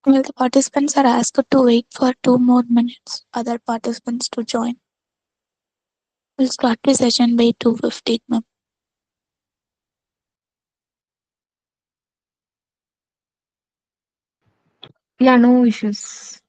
Well, the participants are asked to wait for 2 more minutes. Other participants to join. We'll start the session by 2:15, ma'am. Yeah, no issues.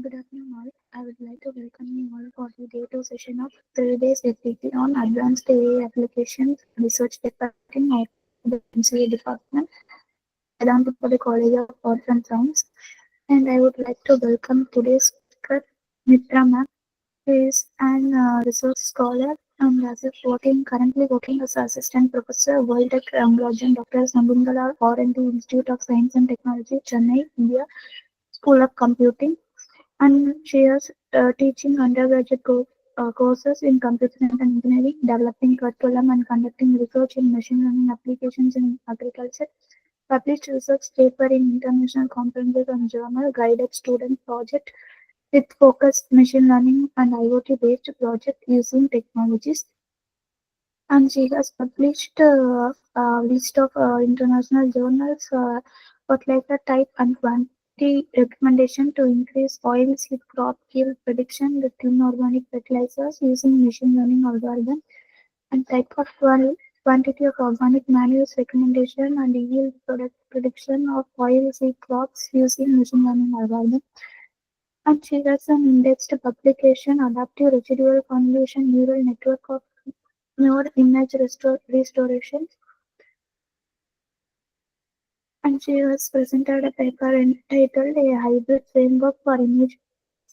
Good afternoon, all. I would like to welcome you all for the day 2 session of 3 days FDP on Advanced AI Applications Research Department of the MCA Department, Vedantapalli College of Arts and Science. And I would like to welcome today's speaker, Mitra Ma'am, who is an research scholar and currently working as assistant professor, World Tech Rangarajan Dr. Sambungala R&D Institute of Science and Technology, Chennai, India, School of Computing, and she is teaching undergraduate courses in computer science and engineering, developing curriculum and conducting research in machine learning applications in agriculture. Published research paper in international conferences and journal, guided student project with focused machine learning and IoT based project using technologies. And she has published a list of international journals, fertilizer type and quantity recommendation to increase oil seed crop yield prediction with inorganic fertilizers using machine learning algorithm, and type of quantity of organic manuals recommendation and yield product prediction of oil seed crops using machine learning algorithm. And she has an indexed publication, adaptive residual convolution neural network of neural image restoration, and she has presented a paper entitled A Hybrid Framework for Image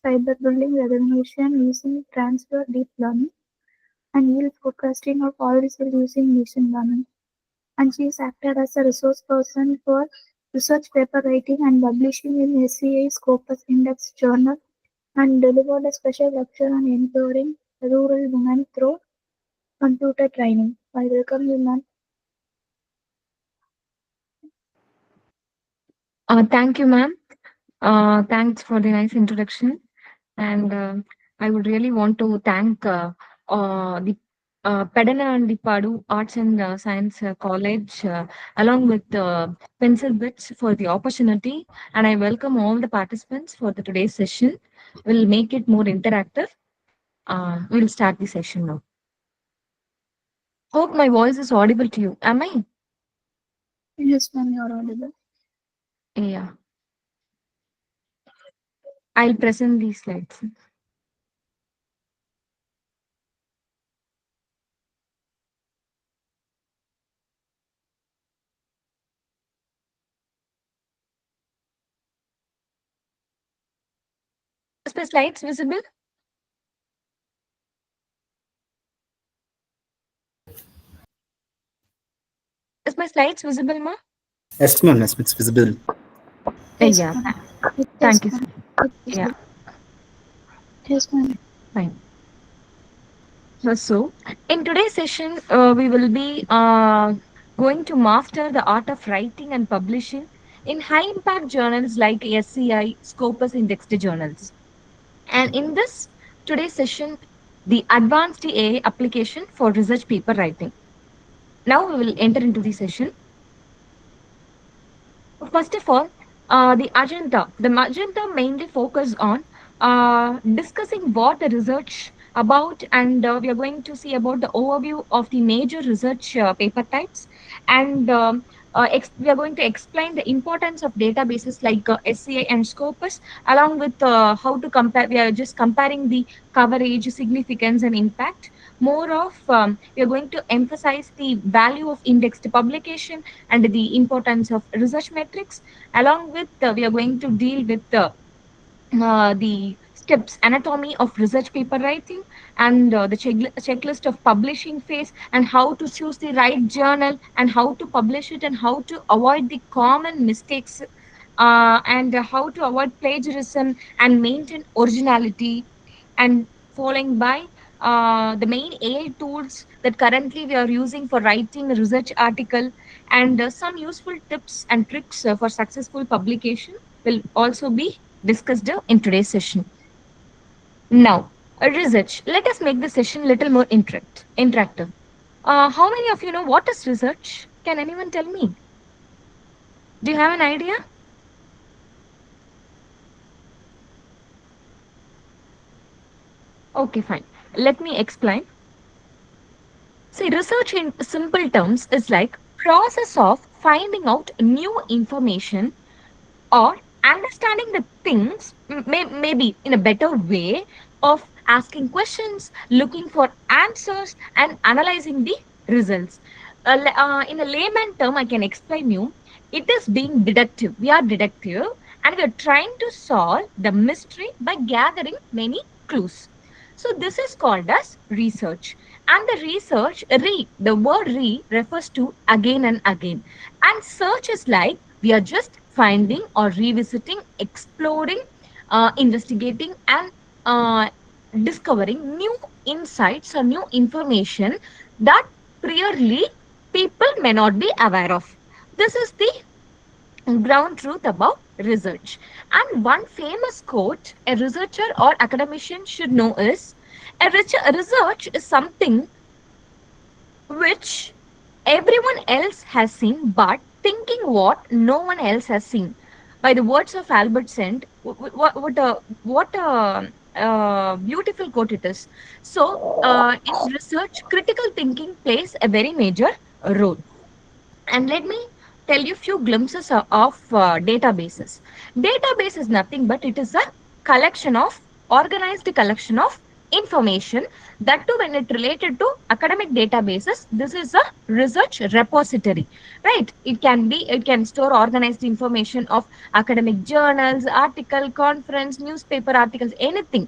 Cyberbullying Recognition using Transfer Deep Learning and Yield Forecasting of Oil Result using Machine Learning. And she is acted as a resource person for research paper writing and publishing in SCI Scopus Index Journal, and delivered a special lecture on empowering rural women through computer training. I welcome you, ma'am. Thank you, ma'am. Thanks for the nice introduction. And I would really want to thank the Pedana and the Padu Arts and Science College, along with Pencil Bits, for the opportunity. And I welcome all the participants for the today's session. We'll make it more interactive. We'll start the session now. Hope my voice is audible to you. Am I? Yes, ma'am, you're audible. Yeah. I'll present these slides. Is my slides visible? Is my slides visible, ma? Yes, ma'am. Yes, it's visible. Yes, Yeah. ma'am. Yes, Thank you, sir. ma'am. It is Yeah. good. Yes, ma'am. Fine. So, in today's session, we will be going to master the art of writing and publishing in high impact journals like SCI, Scopus indexed journals. And in this today's session, the advanced AI application for research paper writing. Now we will enter into the session. First of all, the agenda. The agenda mainly focus on discussing what the research about, and we are going to see about the overview of the major research paper types, and we are going to explain the importance of databases like SCI and Scopus, along with how to compare. We are just comparing the coverage, significance, and impact. More of we are going to emphasize the value of indexed publication and the importance of research metrics. Along with, we are going to deal with the steps, anatomy of research paper writing, and the checklist of publishing phase, and how to choose the right journal, and how to publish it, and how to avoid the common mistakes, and how to avoid plagiarism and maintain originality, and following by the main AI tools that currently we are using for writing a research article, and some useful tips and tricks for successful publication will also be discussed in today's session. Now, research. Let us make the session little more interactive. How many of you know what is research? Can anyone tell me? Do you have an idea? Okay, fine. Let me explain. See, research in simple terms is like process of finding out new information or understanding the things, maybe in a better way, of asking questions, looking for answers, and analyzing the results. In a layman term, I can explain you. It is being deductive. We are deductive, and we are trying to solve the mystery by gathering many clues. So this is called as research. And the research, the word refers to again and again. And search is like we are just finding or revisiting, exploring, investigating, and uh, discovering new insights or new information that priorly people may not be aware of. This is the ground truth about research. And one famous quote a researcher or academician should know is a research is something which everyone else has seen, but thinking what no one else has seen. By the words of Albert Sent, what a beautiful quote it is. So, in research, critical thinking plays a very major role. And let me tell you few glimpses of databases. Database is nothing but it is a collection of organized collection of information, that too when it related to academic databases. This is a research repository, right? It can store organized information of academic journals, article, conference, newspaper articles, anything.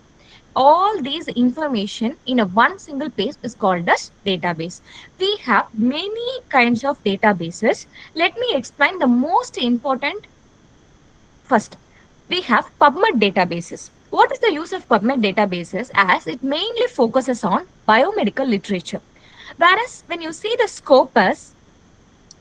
All these information in a one single page is called as database. We have many kinds of databases. Let me explain the most important first. We have PubMed databases. What is the use of PubMed databases? As it mainly focuses on biomedical literature. Whereas when you see the Scopus,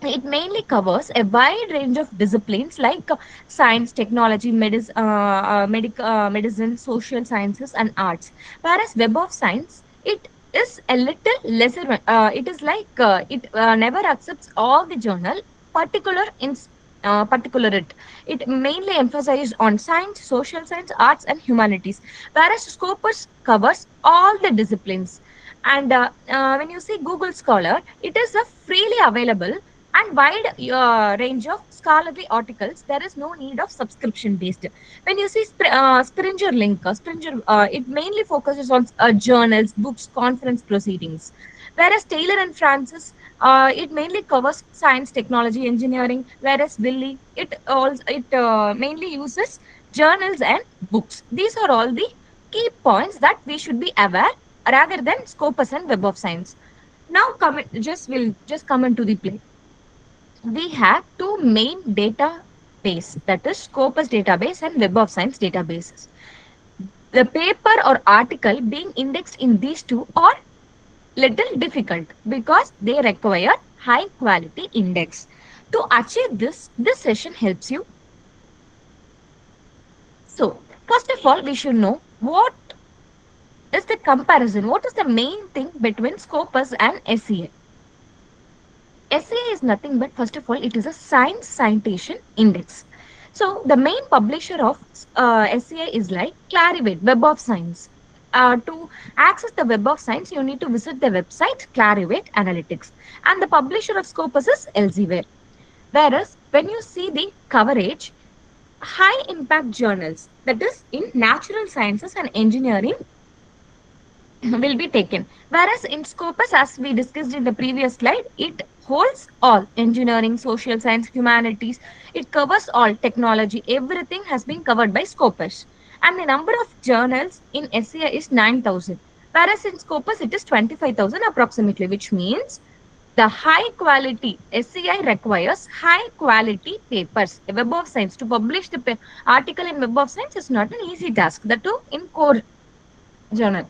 It mainly covers a wide range of disciplines like science, technology, medicine, social sciences, and arts. Whereas Web of Science, it is a little lesser. It is like it never accepts all the journal particular in particular it. It mainly emphasizes on science, social science, arts, and humanities. Whereas Scopus covers all the disciplines. And when you see Google Scholar, it is a freely available and wide range of scholarly articles. There is no need of subscription based. When you see Springer link, Springer, it mainly focuses on journals, books, conference proceedings. Whereas Taylor and Francis, it mainly covers science, technology, engineering. Whereas Willy, it mainly uses journals and books. These are all the key points that we should be aware rather than Scopus and Web of Science. Now, we'll just come into the play. We have two main database, that is Scopus database and Web of Science databases. The paper or article being indexed in these two are little difficult because they require high quality index. To achieve this, this session helps you. So, first of all, we should know what is the comparison, what is the main thing between Scopus and SEA. SEA is nothing but, first of all, it is a science citation index. So the main publisher of SEA is like Clarivate, Web of Science. To access the Web of Science, you need to visit the website Clarivate Analytics. And the publisher of Scopus is Elsevier. Whereas when you see the coverage, high impact journals, that is in natural sciences and engineering, will be taken. Whereas in Scopus, as we discussed in the previous slide, it holds all engineering, social science, humanities. It covers all technology. Everything has been covered by Scopus. And the number of journals in SCI is 9,000. Whereas in Scopus, it is 25,000 approximately, which means the high quality SCI requires high quality papers. A Web of Science, to publish the article in Web of Science is not an easy task. That too in core journal.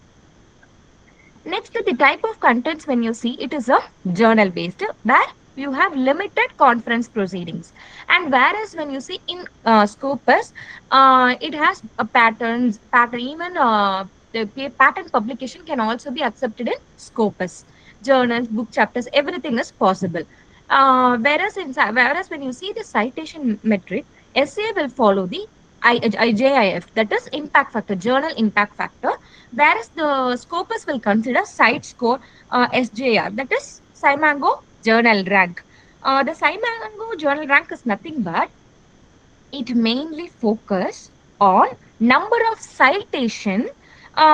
Next, the type of contents, when you see, it is a journal based where you have limited conference proceedings. And whereas when you see in Scopus, it has a pattern, even the pattern publication can also be accepted in Scopus. Journals, book chapters, everything is possible. Whereas when you see the citation metric, SA will follow the IJIF, that is impact factor, journal impact factor, whereas the Scopus will consider site score SJR, that is Simango journal rank. The Simango journal rank is nothing but it mainly focus on number of citation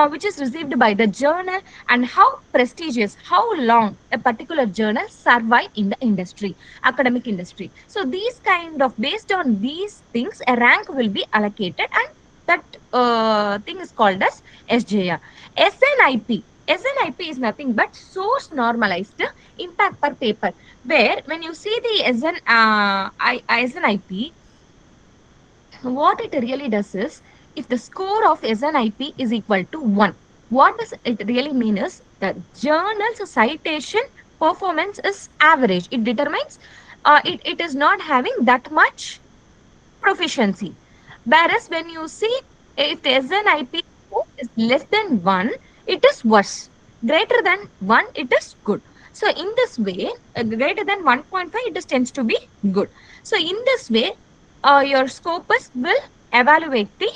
which is received by the journal and how prestigious, how long a particular journal survive in the industry, academic industry. So these kind of, based on these things, a rank will be allocated, and that thing is called as SJR. SNIP. SNIP is nothing but source normalized impact per paper, where when you see the SNIP, what it really does is, if the score of SNIP is equal to 1, what does it really mean is the journal's citation performance is average. It determines it is not having that much proficiency. Whereas when you see, if the SNIP score is less than 1, it is worse. Greater than 1, it is good. So in this way, greater than 1.5, it is tends to be good. So in this way, your scopus will evaluate the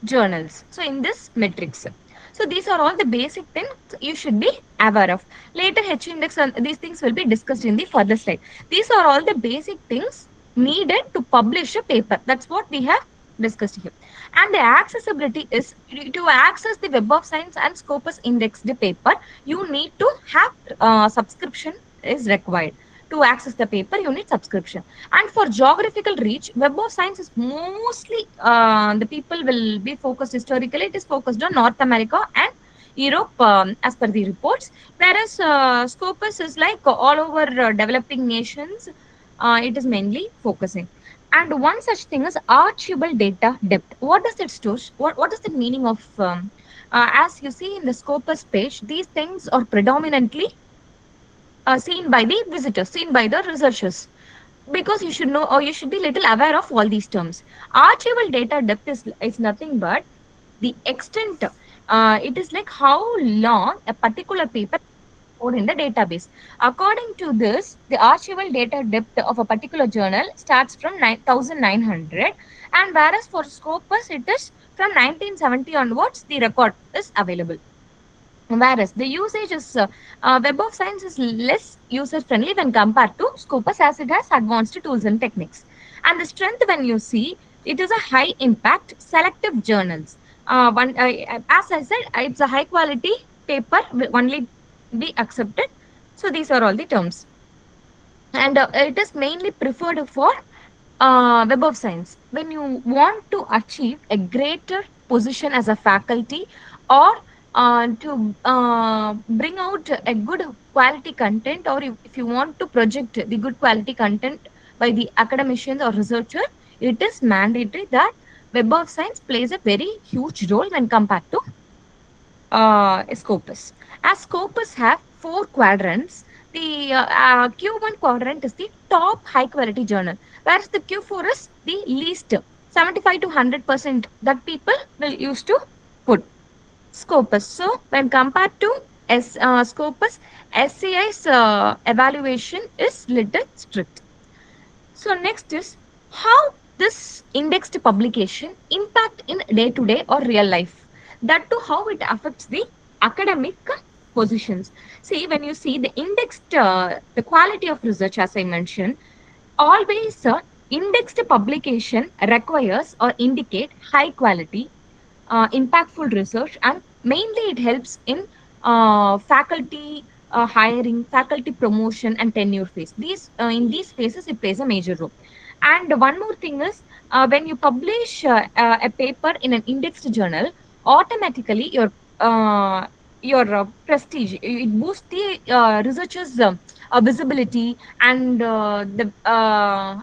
journals. So in this matrix. So these are all the basic things you should be aware of. Later H index and these things will be discussed in the further slide. These are all the basic things needed to publish a paper. That's what we have discussed here. And the accessibility is, to access the Web of Science and Scopus indexed paper, you need to have subscription is required. To access the paper, you need subscription. And for geographical reach, Web of Science is mostly, the people will be focused historically, it is focused on North America and Europe, as per the reports. Whereas Scopus is like all over developing nations, it is mainly focusing. And one such thing is archival data depth. What does it store? What is the meaning of, as you see in the Scopus page, these things are predominantly seen by the visitors, seen by the researchers. Because you should know, or you should be little aware of all these terms. Archival data depth is nothing but the extent. It is like how long a particular paper stored in the database. According to this, the archival data depth of a particular journal starts from 9,900, and whereas for Scopus it is from 1970 onwards the record is available. Whereas the usage is Web of Science is less user friendly when compared to Scopus, as it has advanced tools and techniques. And the strength, when you see, it is a high impact selective journals. As I said, it's a high quality paper will only be accepted. So these are all the terms, and it is mainly preferred for Web of Science. When you want to achieve a greater position as a faculty, or to bring out a good quality content, or if you want to project the good quality content by the academicians or researcher, it is mandatory that Web of Science plays a very huge role when compared to Scopus. As Scopus have four quadrants, the Q1 quadrant is the top high quality journal, whereas the Q4 is the least, 75 to 100% that people will use to put Scopus. So when compared to Scopus, SCI's evaluation is little strict. So next is how this indexed publication impact in day to day or real life. That to how it affects the academic positions. See, when you see the indexed, the quality of research, as I mentioned, always indexed publication requires or indicate high quality, impactful research, and mainly it helps in faculty hiring, faculty promotion, and tenure phase. These in these phases it plays a major role. And one more thing is, when you publish a paper in an indexed journal, automatically uh, your prestige, it boosts the researchers visibility and the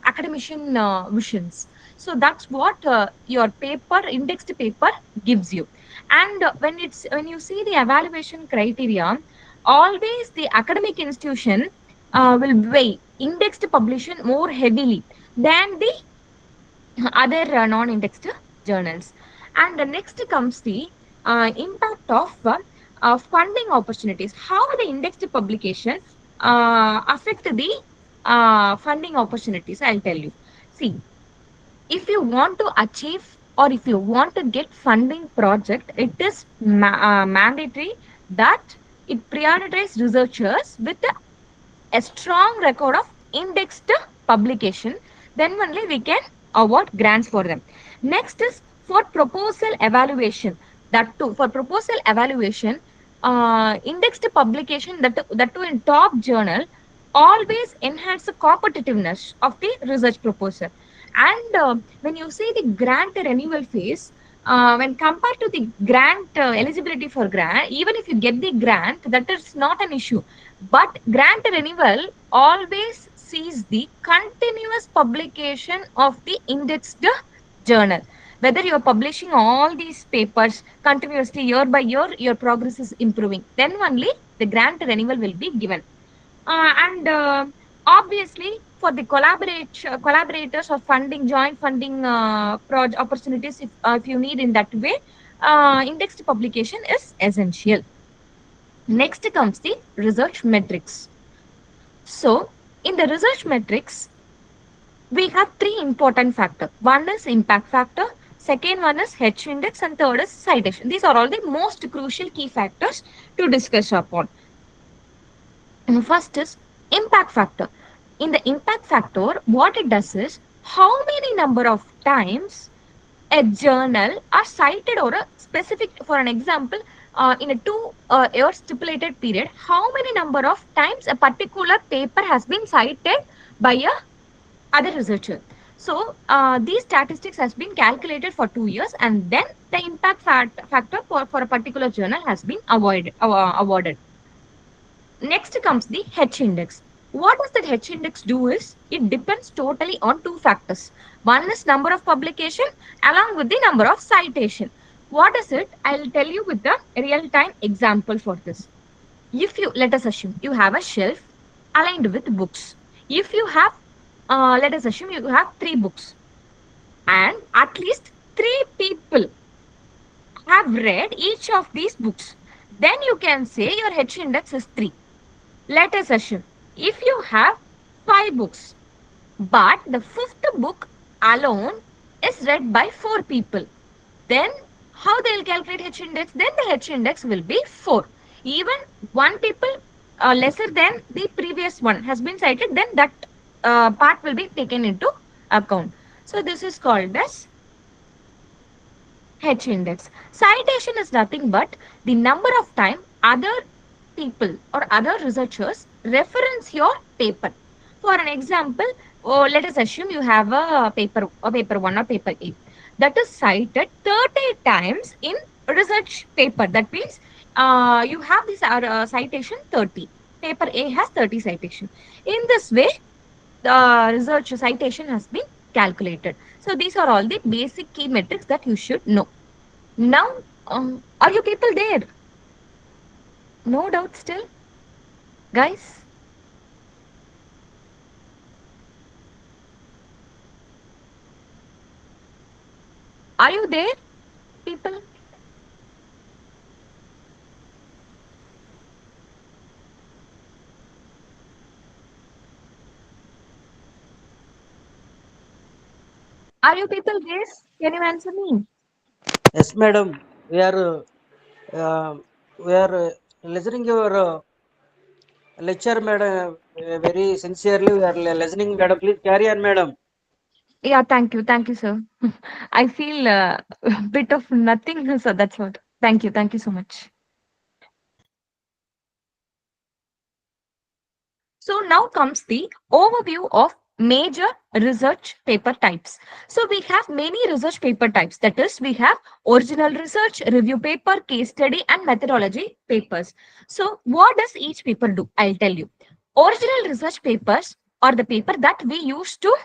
academician visions. So that's what your paper, indexed paper, gives you. And when you see the evaluation criteria, always the academic institution will weigh indexed publication more heavily than the other non-indexed journals. And the next comes the impact of funding opportunities. How the indexed publication affect the funding opportunities, I'll tell you. See, if you want to achieve, or if you want to get funding project, it is mandatory that it prioritize researchers with a strong record of indexed publication, then only we can award grants for them. Next is for proposal evaluation. That too, for proposal evaluation, indexed publication, that too in top journal, always enhance the competitiveness of the research proposal. And when you see the grant renewal phase, when compared to the grant eligibility for grant, even if you get the grant, that is not an issue. But grant renewal always sees the continuous publication of the indexed journal. Whether you are publishing all these papers continuously year by year, your progress is improving. Then only the grant renewal will be given. And obviously, for the collaborators or funding, joint funding opportunities, if you need in that way, indexed publication is essential. Next comes the research metrics. So, in the research metrics, we have three important factors. One is impact factor, second one is H index, and third is citation. These are all the most crucial key factors to discuss upon. And first is impact factor. In the impact factor, what it does is how many number of times a journal are cited, or a specific, for an example, in a 2 year stipulated period, how many number of times a particular paper has been cited by a other researcher. So these statistics has been calculated for 2 years, and then the impact factor for a particular journal has been awarded. Next comes the H index. What does the H index do is, it depends totally on two factors. One is number of publication along with the number of citation. What is it? I'll tell you with the real time example for this. If you, let us assume you have a shelf aligned with books. If you have, let us assume you have three books, and at least three people have read each of these books, then you can say your H index is 3. Let us assume if you have five books, but the fifth book alone is read by four people, then how they'll calculate H index? Then the H index will be 4. Even one people lesser than the previous one has been cited, then that part will be taken into account. So this is called as H index. Citation is nothing but the number of time other people or other researchers reference your paper. For an example, let us assume you have a paper 1 or paper 8 that is cited 30 times in research paper. That means you have this citation 30. Paper A has 30 citation. In this way, the research citation has been calculated. So these are all the basic key metrics that you should know. Now, are you people there? No doubt still, guys? Are you there, people? Are you people there? Can you answer me? Yes, madam. We are listening your lecture, madam. Very sincerely, we are listening, madam. Please carry on, madam. Yeah, thank you. Thank you, sir. I feel a bit of nothing, so that's what. Thank you. Thank you so much. So now comes the overview of major research paper types. So we have many research paper types. That is, we have original research, review paper, case study, and methodology papers. So what does each paper do? I'll tell you. Original research papers are the paper that we use to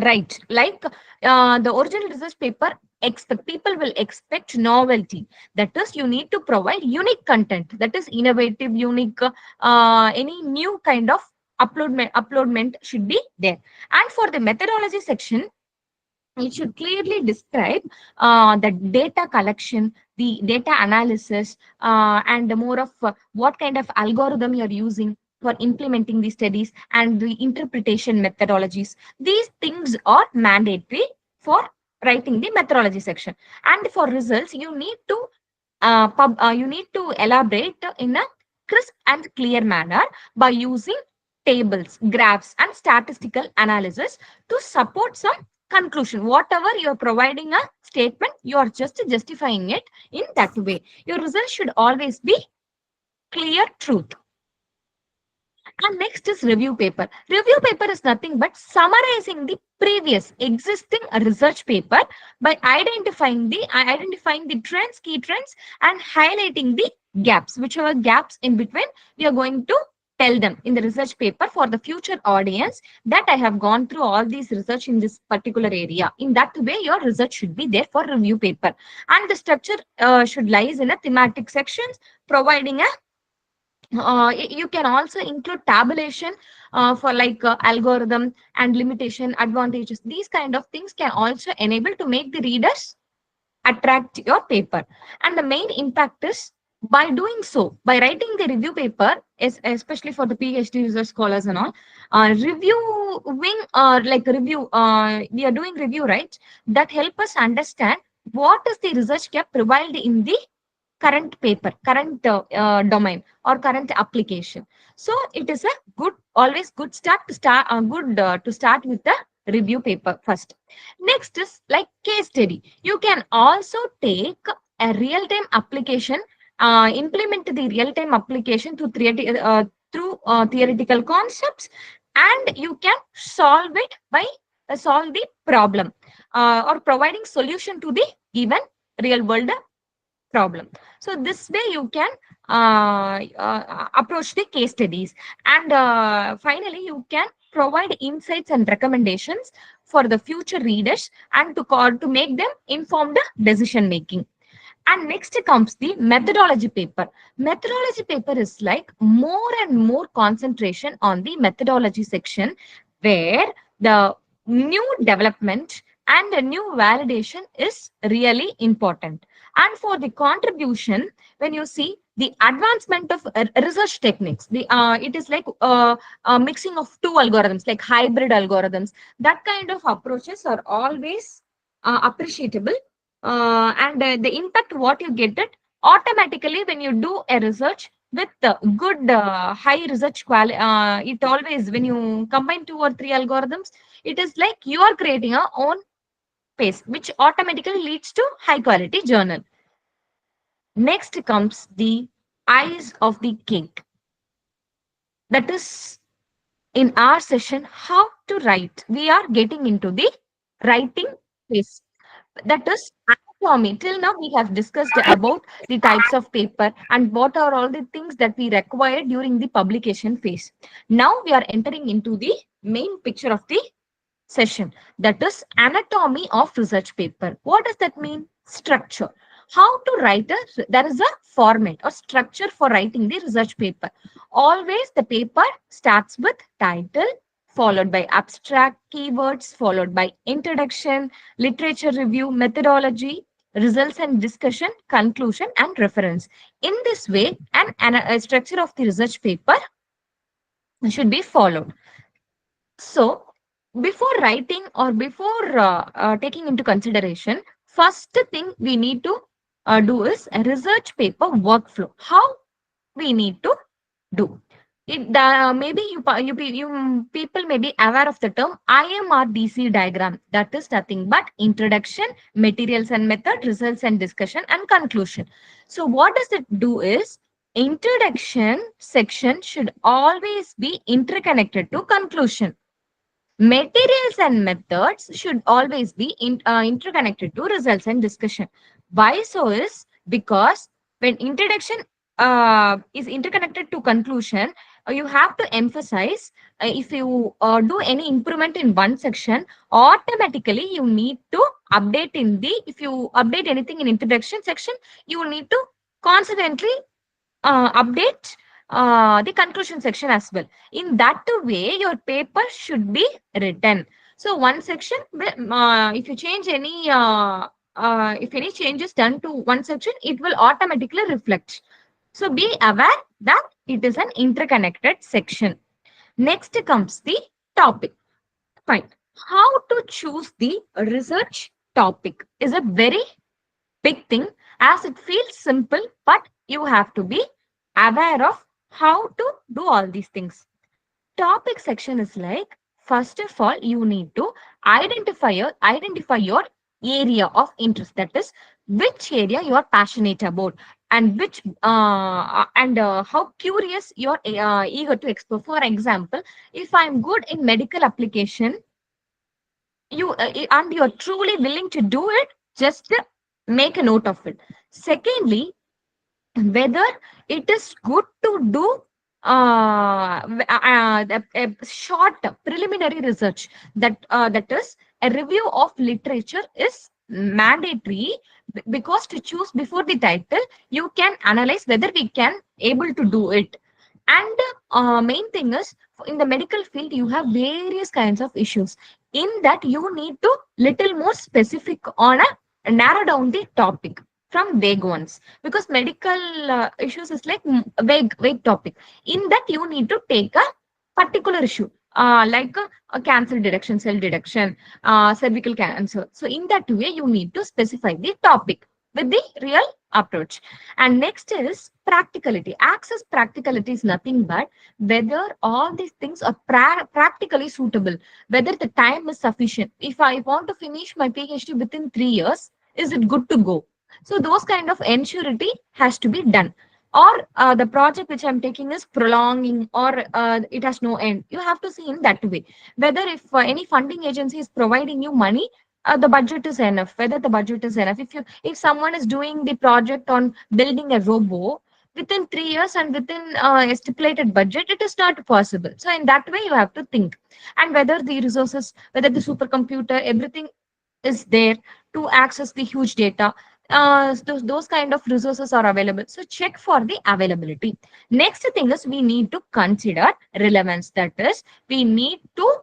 right, like the original research paper, expect people will expect novelty. That is, you need to provide unique content. That is innovative, unique, any new kind of uploadment should be there. And for the methodology section, it should clearly describe the data collection, the data analysis, and more of what kind of algorithm you're using for implementing the studies and the interpretation methodologies. These things are mandatory for writing the methodology section. And for results, you need to elaborate in a crisp and clear manner by using tables, graphs, and statistical analysis to support some conclusion. Whatever you're providing a statement, you're just justifying it in that way. Your result should always be clear truth. And next is review paper. Review paper is nothing but summarizing the previous existing research paper by identifying the trends, key trends, and highlighting the gaps. Whichever gaps in between, we are going to tell them in the research paper for the future audience that I have gone through all these research in this particular area. In that way, your research should be there for review paper. And the structure should lies in a thematic sections, providing a you can also include tabulation for like algorithm and limitation advantages. These kind of things can also enable to make the readers attract your paper. And the main impact is by doing so, by writing the review paper, especially for the PhD research scholars and all, reviewing or like review, we are doing review, right? That help us understand what is the research gap provided in the current paper, current domain or current application. So it is a good, always good to start with the review paper first. Next is like case study. You can also take a real-time application, implement the real-time application through theoretical concepts, and you can solve it by solve the problem or providing solution to the given real world problem. So this way you can approach the case studies. And finally, you can provide insights and recommendations for the future readers and to make them informed decision making. And next comes the methodology paper. Methodology paper is like more and more concentration on the methodology section, where the new development and a new validation is really important. And for the contribution, when you see the advancement of research techniques, the it is like a mixing of two algorithms, like hybrid algorithms. That kind of approaches are always appreciable, and the impact what you get it automatically when you do a research with good high research quality. It always, when you combine two or three algorithms, it is like you are creating a own pace, which automatically leads to high quality journal. Next comes the eyes of the cake, that is, in our session how to write, we are getting into the writing phase. That is anatomy. Till now, we have discussed about the types of paper and what are all the things that we require during the publication phase. Now we are entering into the main picture of the session, that is anatomy of research paper. What does that mean? Structure. How to write a, there is a format or structure for writing the research paper. Always the paper starts with title, followed by abstract keywords, followed by introduction, literature review, methodology, results and discussion, conclusion, and reference. In this way, a structure of the research paper should be followed. So, before writing or before taking into consideration, first thing we need to do is a research paper workflow. How we need to do it? Maybe you people may be aware of the term IMRDC diagram. That is nothing but introduction, materials and method, results and discussion, and conclusion. So, what does it do is introduction section should always be interconnected to conclusion. Materials and methods should always be interconnected to results and discussion. Why so is because when introduction is interconnected to conclusion, you have to emphasize, if you do any improvement in one section, automatically you need to update in the, if you update anything in introduction section, you need to constantly update the conclusion section as well. In that way, your paper should be written. So one section, if you change any, if any changes done to one section, it will automatically reflect. So be aware that it is an interconnected section. Next comes the topic. Fine. How to choose the research topic is a very big thing, as it feels simple, but you have to be aware of how to do all these things. Topic section is like, first of all, you need to identify your area of interest, that is which area you are passionate about, and which and how curious you are eager to explore. For example, if I'm good in medical application, you and you're truly willing to do it, just make a note of it. Secondly, whether it is good to do a short preliminary research, that is a review of literature is mandatory, because to choose before the title, you can analyze whether we can able to do it. And main thing is, in the medical field you have various kinds of issues. In that, you need to little more specific on a narrow down the topic from vague ones, because medical issues is like vague topic. In that, you need to take a particular issue, like a cancer detection, cell detection, cervical cancer. So in that way, you need to specify the topic with the real approach. And next is practicality. Access practicality is nothing but whether all these things are practically suitable, whether the time is sufficient. If I want to finish my PhD within 3 years, is it good to go? So those kind of ensurety has to be done. Or the project which I'm taking is prolonging, or it has no end. You have to see in that way. Whether if any funding agency is providing you money, the budget is enough. Whether the budget is enough. If someone is doing the project on building a robo within 3 years and within a stipulated budget, it is not possible. So in that way, you have to think. And whether the resources, whether the supercomputer, everything is there to access the huge data. Those kind of resources are available. So check for the availability. Next thing is we need to consider relevance. That is, we need to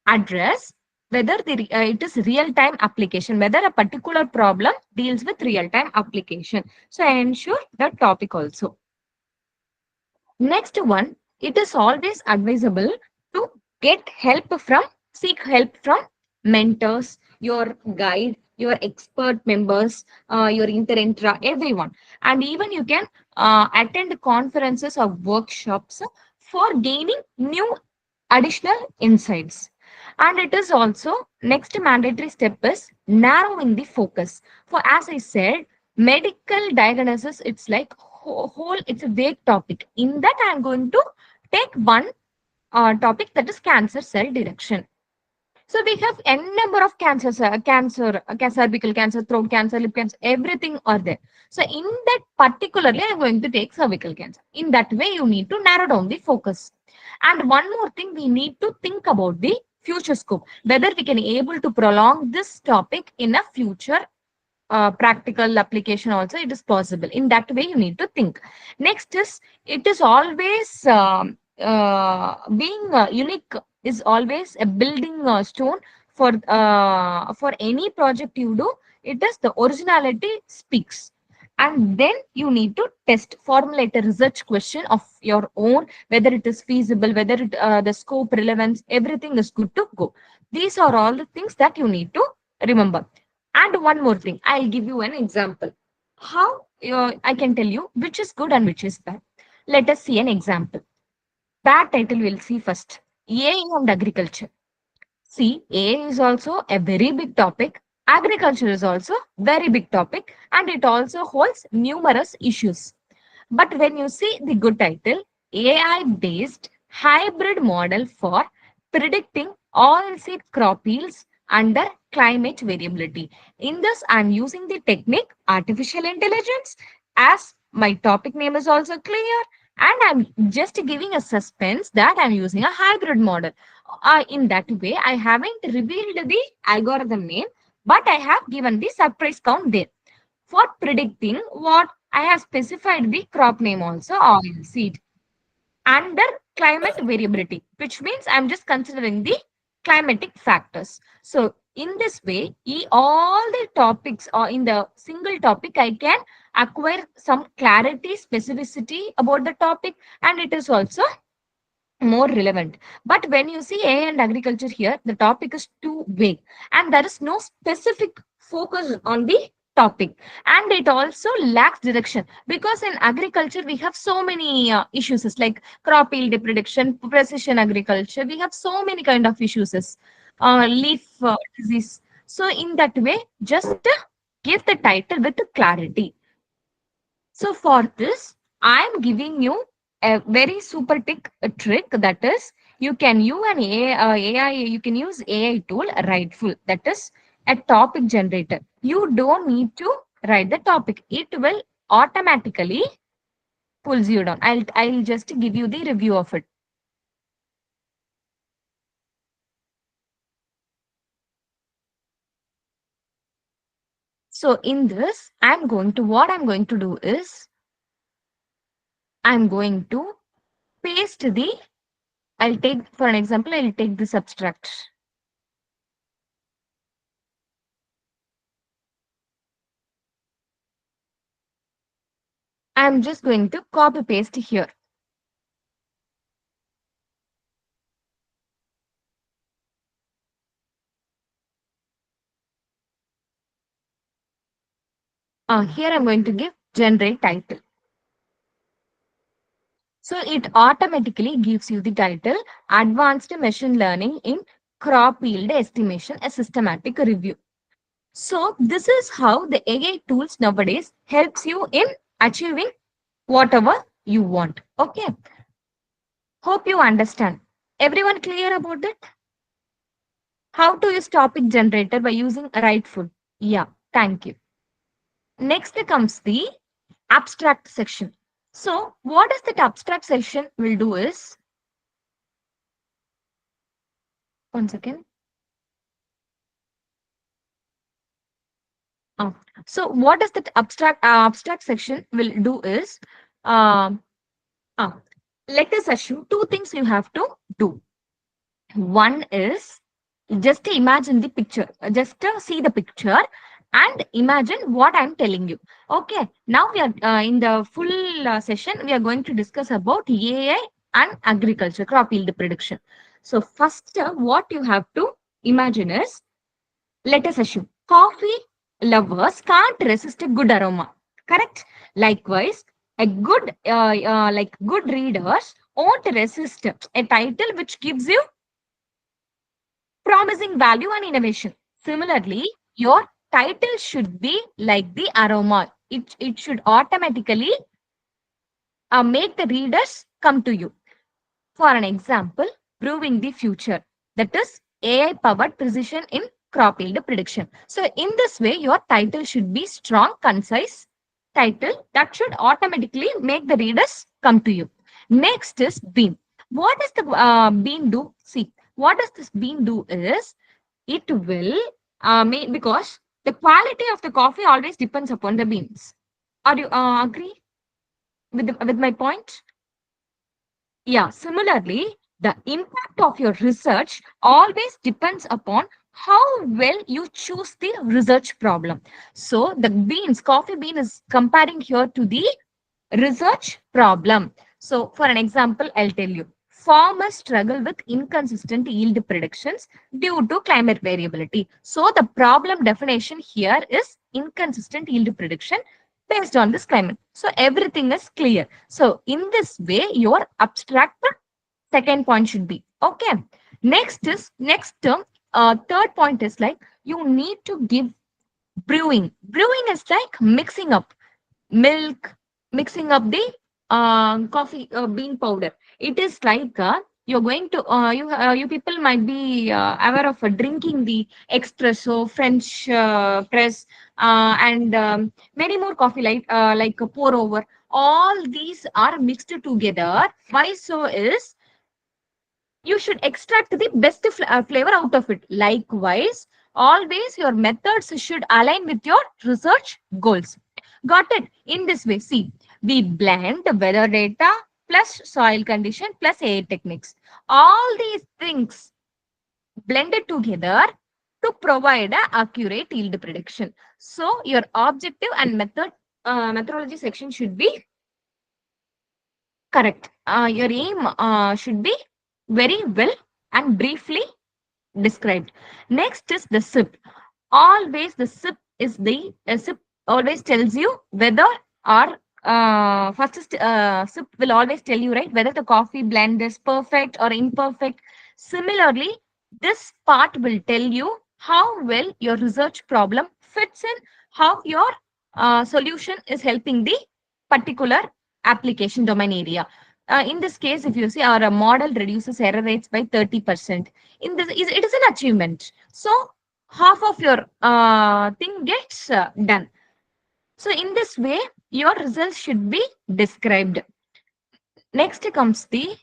address whether it is real time application, whether a particular problem deals with real time application. So ensure the topic also. Next one, it is always advisable to seek help from mentors, your guide, your expert members, your interintra, everyone. And even you can attend conferences or workshops for gaining new additional insights. And it is also next mandatory step is narrowing the focus. For as I said, medical diagnosis, it's like whole, it's a vague topic. In that, I'm going to take one topic, that is cancer cell direction. So we have n number of cancers, cervical cancer, throat cancer, lip cancer, everything are there. So in that particularly, I'm going to take cervical cancer. In that way, you need to narrow down the focus. And one more thing, we need to think about the future scope, whether we can able to prolong this topic in a future practical application also it is possible. In that way you need to think. Next is, it is always being unique is always a building stone for any project you do. It is the originality speaks. And then you need to formulate a research question of your own, whether it is feasible, whether the scope, relevance, everything is good to go. These are all the things that you need to remember. And one more thing, I'll give you an example. How I can tell you which is good and which is bad. Let us see an example. Bad title we'll see first. AI and agriculture. See, AI is also a very big topic. Agriculture is also very big topic, and it also holds numerous issues. But when you see the good title, AI based hybrid model for predicting oilseed crop yields under climate variability. In this, I'm using the technique artificial intelligence, as my topic name is also clear, and I'm just giving a suspense that I'm using a hybrid model. In that way, I haven't revealed the algorithm name, but I have given the surprise count there. For predicting what, I have specified the crop name also, oil seed, under climate variability, which means I'm just considering the climatic factors. So in this way, all the topics or in the single topic, I can acquire some clarity, specificity about the topic, and it is also more relevant. But when you see AI and agriculture here, the topic is too vague and there is no specific focus on the topic, and it also lacks direction, because in agriculture we have so many issues like crop yield prediction, precision agriculture, we have so many kind of issues, leaf disease. So in that way, just give the title with clarity. So for this, I am giving you a very super tick trick, that is, you can use an AI, you can use AI tool Rightful, that is a topic generator. You don't need to write the topic. It will automatically pulls you down. I'll just give you the review of it. So in this, what I'm going to do is I'm going to paste the, I'll take, for an example, I'll take this abstract. I'm just going to copy paste here. Here I'm going to give generate title. So it automatically gives you the title Advanced Machine Learning in Crop Yield Estimation, a systematic review. So this is how the AI tools nowadays helps you in achieving whatever you want. Okay. Hope you understand. Everyone clear about it? How to use topic generator by using Rightful? Yeah, thank you. Next comes the abstract section. So what is that abstract section will do is, one second. Oh, So what does that abstract section will do is, um, uh, let us assume two things you have to do. One is just to imagine the picture, just to see the picture and imagine what I'm telling you. Okay, now we are in the full session, we are going to discuss about AI and agriculture, crop yield prediction. So, first, what you have to imagine is, let us assume coffee lovers can't resist a good aroma. Correct? Likewise, a good readers won't resist a title which gives you promising value and innovation. Similarly, your title should be like the aroma. It should automatically make the readers come to you. For an example, proving the future. That is AI powered precision in crop yield prediction. So, in this way, your title should be strong, concise title that should automatically make the readers come to you. Next is bean. What does the bean do? See, what does this bean do is, it will because the quality of the coffee always depends upon the beans. Are you agree with my point? Yeah, similarly, the impact of your research always depends upon how well you choose the research problem. So, the beans, coffee bean is comparing here to the research problem. So, for an example, I'll tell you. Farmers struggle with inconsistent yield predictions due to climate variability. So, the problem definition here is inconsistent yield prediction based on this climate. So, everything is clear. So, in this way, your abstract second point should be okay. Next term. Third point is like you need to give brewing. Brewing is like mixing up milk, mixing up the coffee bean powder. It is like you're going to you people might be aware of drinking the espresso, French press, and many more coffee like a pour over. All these are mixed together. Why so is you should extract the best flavor out of it. Likewise, always your methods should align with your research goals. Got it? In this way, see, we blend weather data plus soil condition plus AI techniques. All these things blended together to provide a accurate yield prediction. So, your objective and methodology section should be correct. Your aim should be very well and briefly described. Next is the SIP. Always the SIP is the SIP always tells you whether or SIP will always tell you, right, whether the coffee blend is perfect or imperfect. Similarly, this part will tell you how well your research problem fits in, how your solution is helping the particular application domain area. In this case, if you see our model reduces error rates by 30%. In this, it is an achievement. So half of your thing gets done. So in this way, your results should be described. Next comes the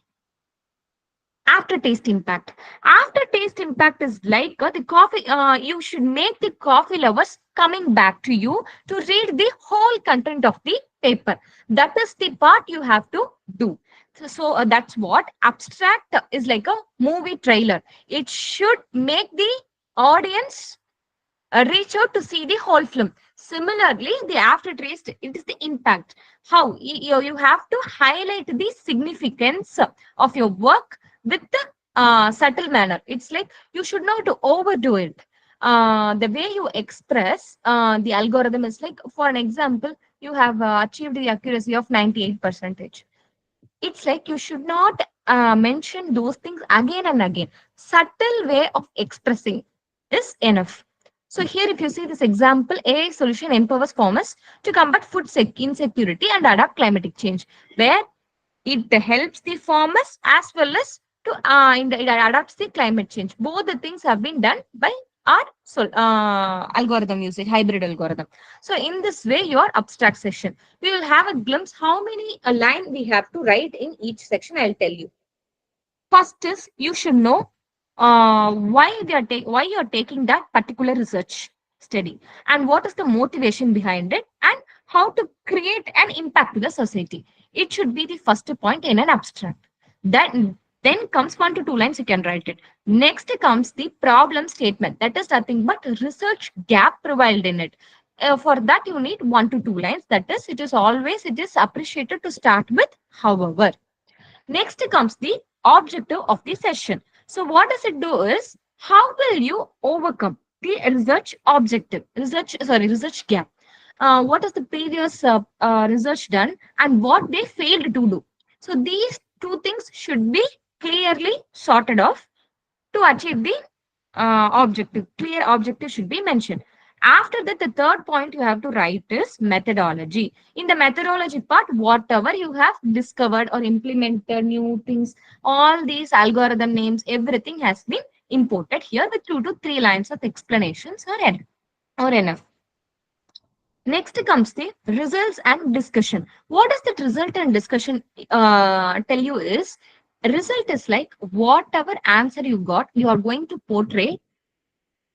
aftertaste impact. Aftertaste impact is like the coffee. You should make the coffee lovers coming back to you to read the whole content of the paper. That is the part you have to do. So that's what abstract is like a movie trailer. It should make the audience reach out to see the whole film. Similarly, the aftertaste, it is the impact. How you have to highlight the significance of your work with the subtle manner. It's like you should not overdo it. The way you express the algorithm is like, for an example, you have achieved the accuracy of 98%. It's like you should not mention those things again and again. Subtle way of expressing is enough. So here, if you see this example, AI solution empowers farmers to combat food insecurity and adapt climatic change, where it helps the farmers as well as to it adapts the climate change. Both the things have been done by our algorithm usage, hybrid algorithm. So in this way, your abstract section, we will have a glimpse how many a line we have to write in each section. I'll tell you. First is you should know why you are taking that particular research. study and what is the motivation behind it and how to create an impact to the society. It should be the first point in an abstract. Then comes 1 to 2 lines, you can write it. Next comes the problem statement. That is nothing but research gap provided in it. For that, you need 1 to 2 lines. That is, it is appreciated to start with, however. Next comes the objective of the session. So what does it do is, how will you overcome the research gap? What is the previous research done and what they failed to do? So these two things should be clearly sorted off to achieve the objective. Clear objective should be mentioned. After that, the third point you have to write is methodology. In the methodology part, whatever you have discovered or implemented new things, all these algorithm names, everything has been imported here with 2 to 3 lines of explanations or enough. Next comes the results and discussion. What does that result and discussion tell you is, result is like whatever answer you got, you are going to portray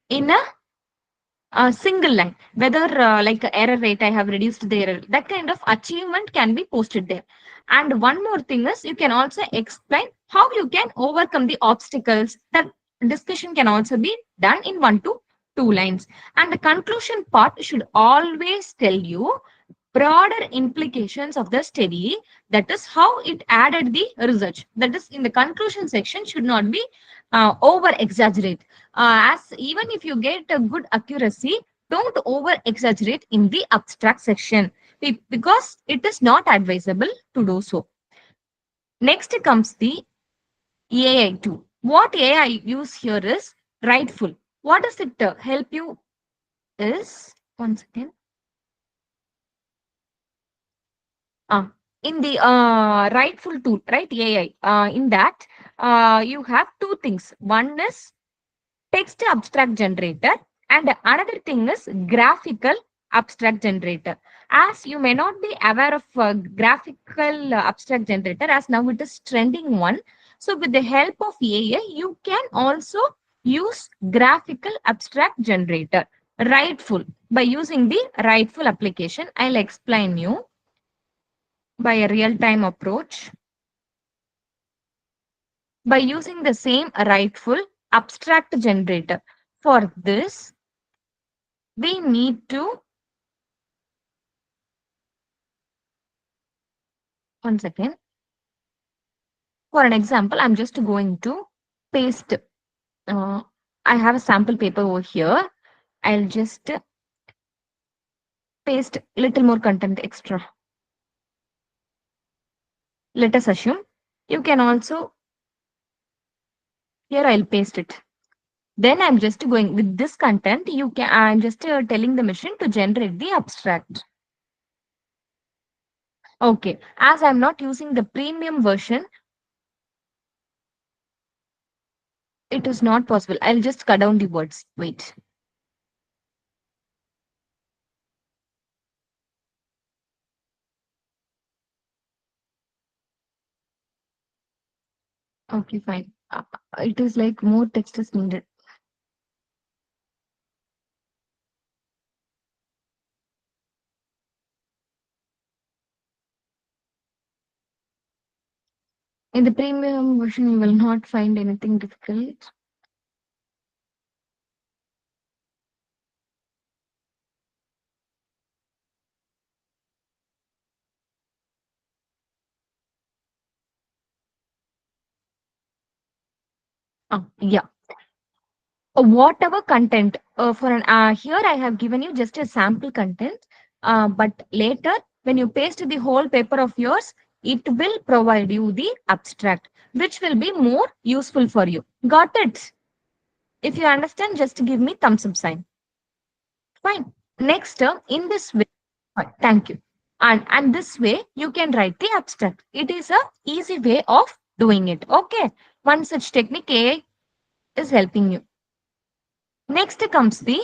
in a single line, whether like error rate, I have reduced the error, that kind of achievement can be posted there. And one more thing is, you can also explain how you can overcome the obstacles. That discussion can also be done in 1 to 2 lines. And the conclusion part should always tell you broader implications of the study, that is how it added the research. That is, in the conclusion section should not be over exaggerate. As even if you get a good accuracy, don't over exaggerate in the abstract section, because it is not advisable to do so. Next comes the AI tool. What AI use here is rightful. What does it help you is, one second. Uh, in the rightful tool, right? AI. In that, you have two things. One is text abstract generator, and another thing is graphical abstract generator. As you may not be aware of graphical abstract generator, as now it is trending one. So with the help of AI, you can also use graphical abstract generator. Rightful. By using the rightful application, I'll explain you by a real-time approach. By using the same rightful abstract generator. For this, we need to, one second. For an example, I'm just going to paste. Uh, I have a sample paper over here. I'll just paste little more content extra. Let us assume you can also, here I'll paste it. Then I'm just going with this content. I'm just telling the machine to generate the abstract. Okay, as I'm not using the premium version, it is not possible. I'll just cut down the words. Wait. Okay, fine. It is like more text is needed. In the premium version, you will not find anything difficult. Yeah. Whatever content for an here I have given you just a sample content, but later when you paste the whole paper of yours, it will provide you the abstract, which will be more useful for you. Got it? If you understand, just give me thumbs up sign. Fine. Next, in this way, thank you. And this way you can write the abstract. It is a easy way of doing it. Okay. One such technique AI is helping you. Next comes the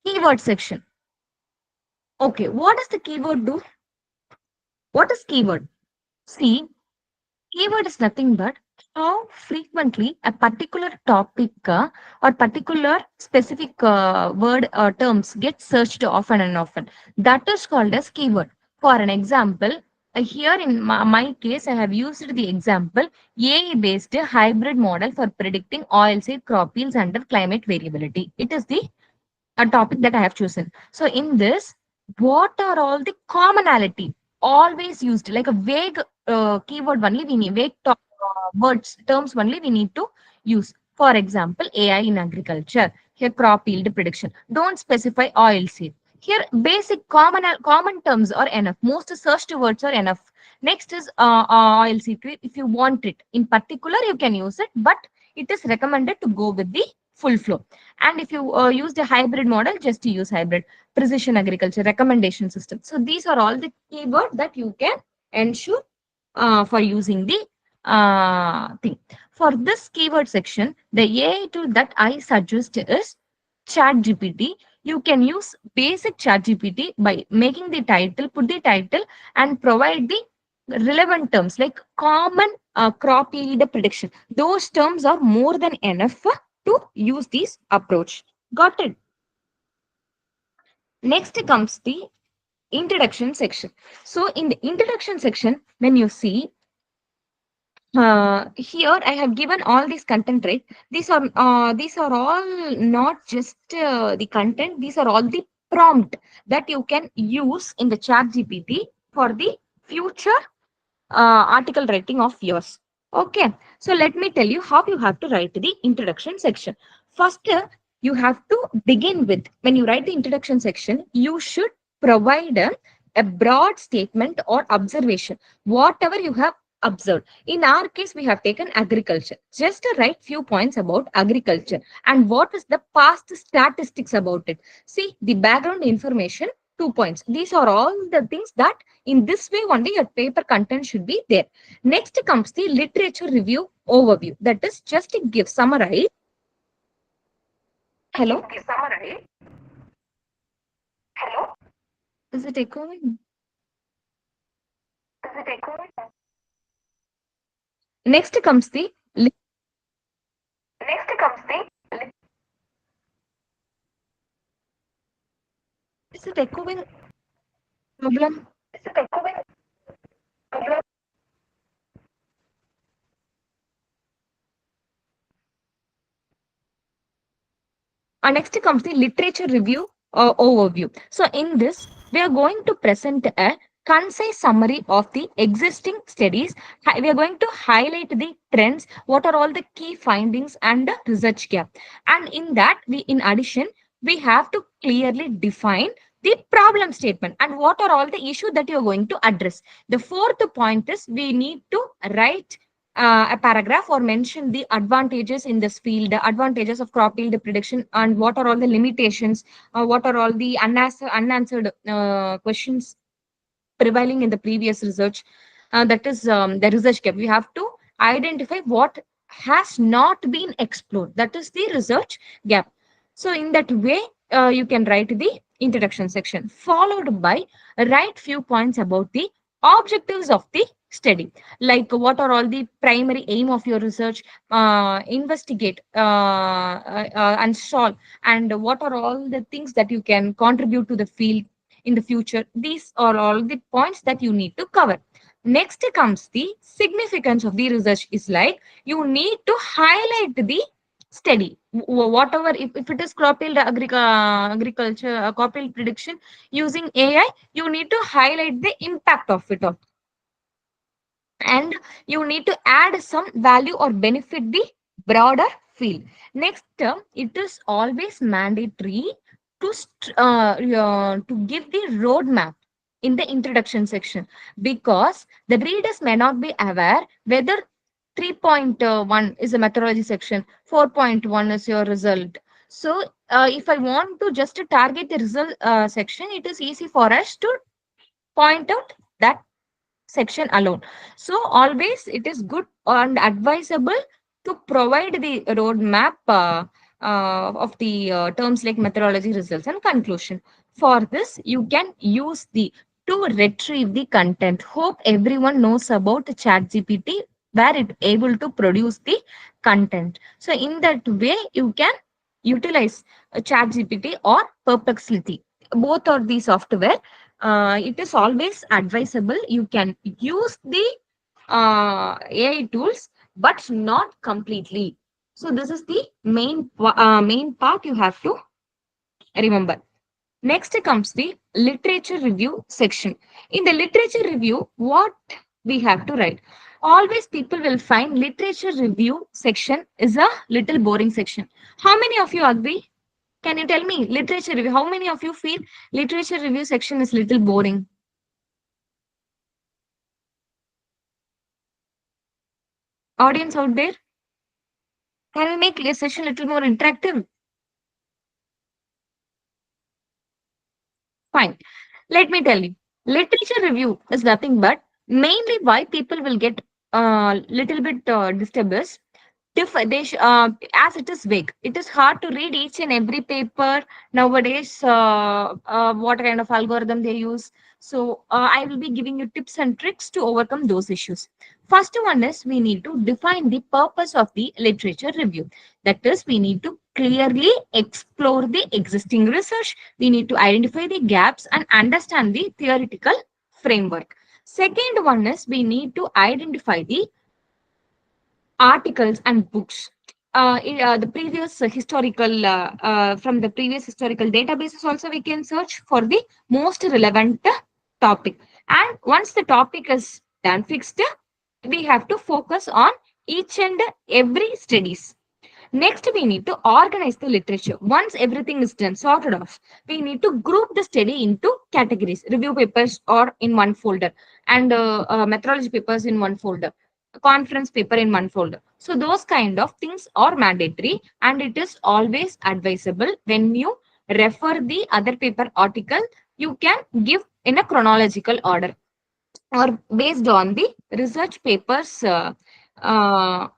keyword section. Okay, what does the keyword do? What is keyword? See, keyword is nothing but how frequently a particular topic or particular specific word or terms get searched often and often. That is called as keyword. For an example, here in my case, I have used the example AI based hybrid model for predicting oilseed crop yields under climate variability. It is the a topic that I have chosen. So in this, what are all the commonality always used like a vague keyword only we need vague words terms only we need to use. For example, AI in agriculture. Here crop yield prediction. Don't specify oil seed. Here basic common terms are enough. Most searched words are enough. Next is oil seed. If you want it in particular, you can use it, but it is recommended to go with the full flow. And if you use the hybrid model, just to use hybrid. Precision agriculture recommendation system. So these are all the keywords that you can ensure for using the thing. For this keyword section, the AI tool that I suggest is chat gpt. You can use basic chat gpt by making the title, put the title, and provide the relevant terms like common crop yield prediction. Those terms are more than enough to use this approach. Got it? Next comes the introduction section. So in the introduction section, when you see here I have given all these content, right? These are all not just the content. These are all the prompt that you can use in the chat GPT for the future article writing of yours. Okay, so let me tell you how you have to write the introduction section. First, you have to begin with, when you write the introduction section, you should provide a broad statement or observation, whatever you have observed. In our case, we have taken agriculture. Just to write few points about agriculture and what is the past statistics about it. See the background information, 2 points. These are all the things that in this way only your paper content should be there. Next comes the literature review overview. That is just to give summarize. Hello? Is it echoing? Next comes the is it echoing problem? Next comes the literature review overview. So in this, we are going to present a concise summary of the existing studies. We are going to highlight the trends, what are all the key findings and the research gap. And in that, in addition, we have to clearly define the problem statement and what are all the issues that you are going to address. The fourth point is we need to write a paragraph or mention the advantages in this field, the advantages of crop yield prediction, and what are all the limitations, what are all the unanswered questions prevailing in the previous research. That is the research gap. We have to identify what has not been explored. That is the research gap. So in that way, you can write the introduction section, followed by write few points about the objectives of the study, like what are all the primary aim of your research, investigate and solve, and what are all the things that you can contribute to the field in the future. These are all the points that you need to cover. Next comes the significance of the research is like you need to highlight the study. Whatever, if it is crop yield agriculture, crop yield prediction using AI, you need to highlight the impact of it all, and you need to add some value or benefit the broader field. Next, it is always mandatory to to give the roadmap in the introduction section, because the readers may not be aware whether 3.1 is a methodology section, 4.1 is your result. So if I want to just target the result section, it is easy for us to point out that section alone. So always it is good and advisable to provide the roadmap of the terms like methodology, results, and conclusion. For this, you can use the to retrieve the content. Hope everyone knows about ChatGPT. where it able to produce the content. So in that way, you can utilize ChatGPT or Perplexity. Both are the software. It is always advisable. You can use the AI tools, but not completely. So this is the main part you have to remember. Next comes the literature review section. In the literature review, what we have to write? Always people will find literature review section is a little boring section. How many of you agree? Can you tell me literature review? How many of you feel literature review section is little boring? Audience out there, can we make the session little more interactive? Fine. Let me tell you, literature review is nothing but mainly why people will get little bit disturbed is as it is vague. It is hard to read each and every paper nowadays. What kind of algorithm they use? So I will be giving you tips and tricks to overcome those issues. First one is we need to define the purpose of the literature review. That is, we need to clearly explore the existing research. We need to identify the gaps and understand the theoretical framework. Second one is we need to identify the articles and books. The previous historical from the previous historical databases also we can search for the most relevant topic. And once the topic is done fixed, we have to focus on each and every studies. Next, we need to organize the literature. Once everything is done, sorted off, we need to group the study into categories. Review papers or in one folder, and methodology papers in one folder, conference paper in one folder. So those kind of things are mandatory, and it is always advisable when you refer the other paper article, you can give in a chronological order or based on the research papers uh,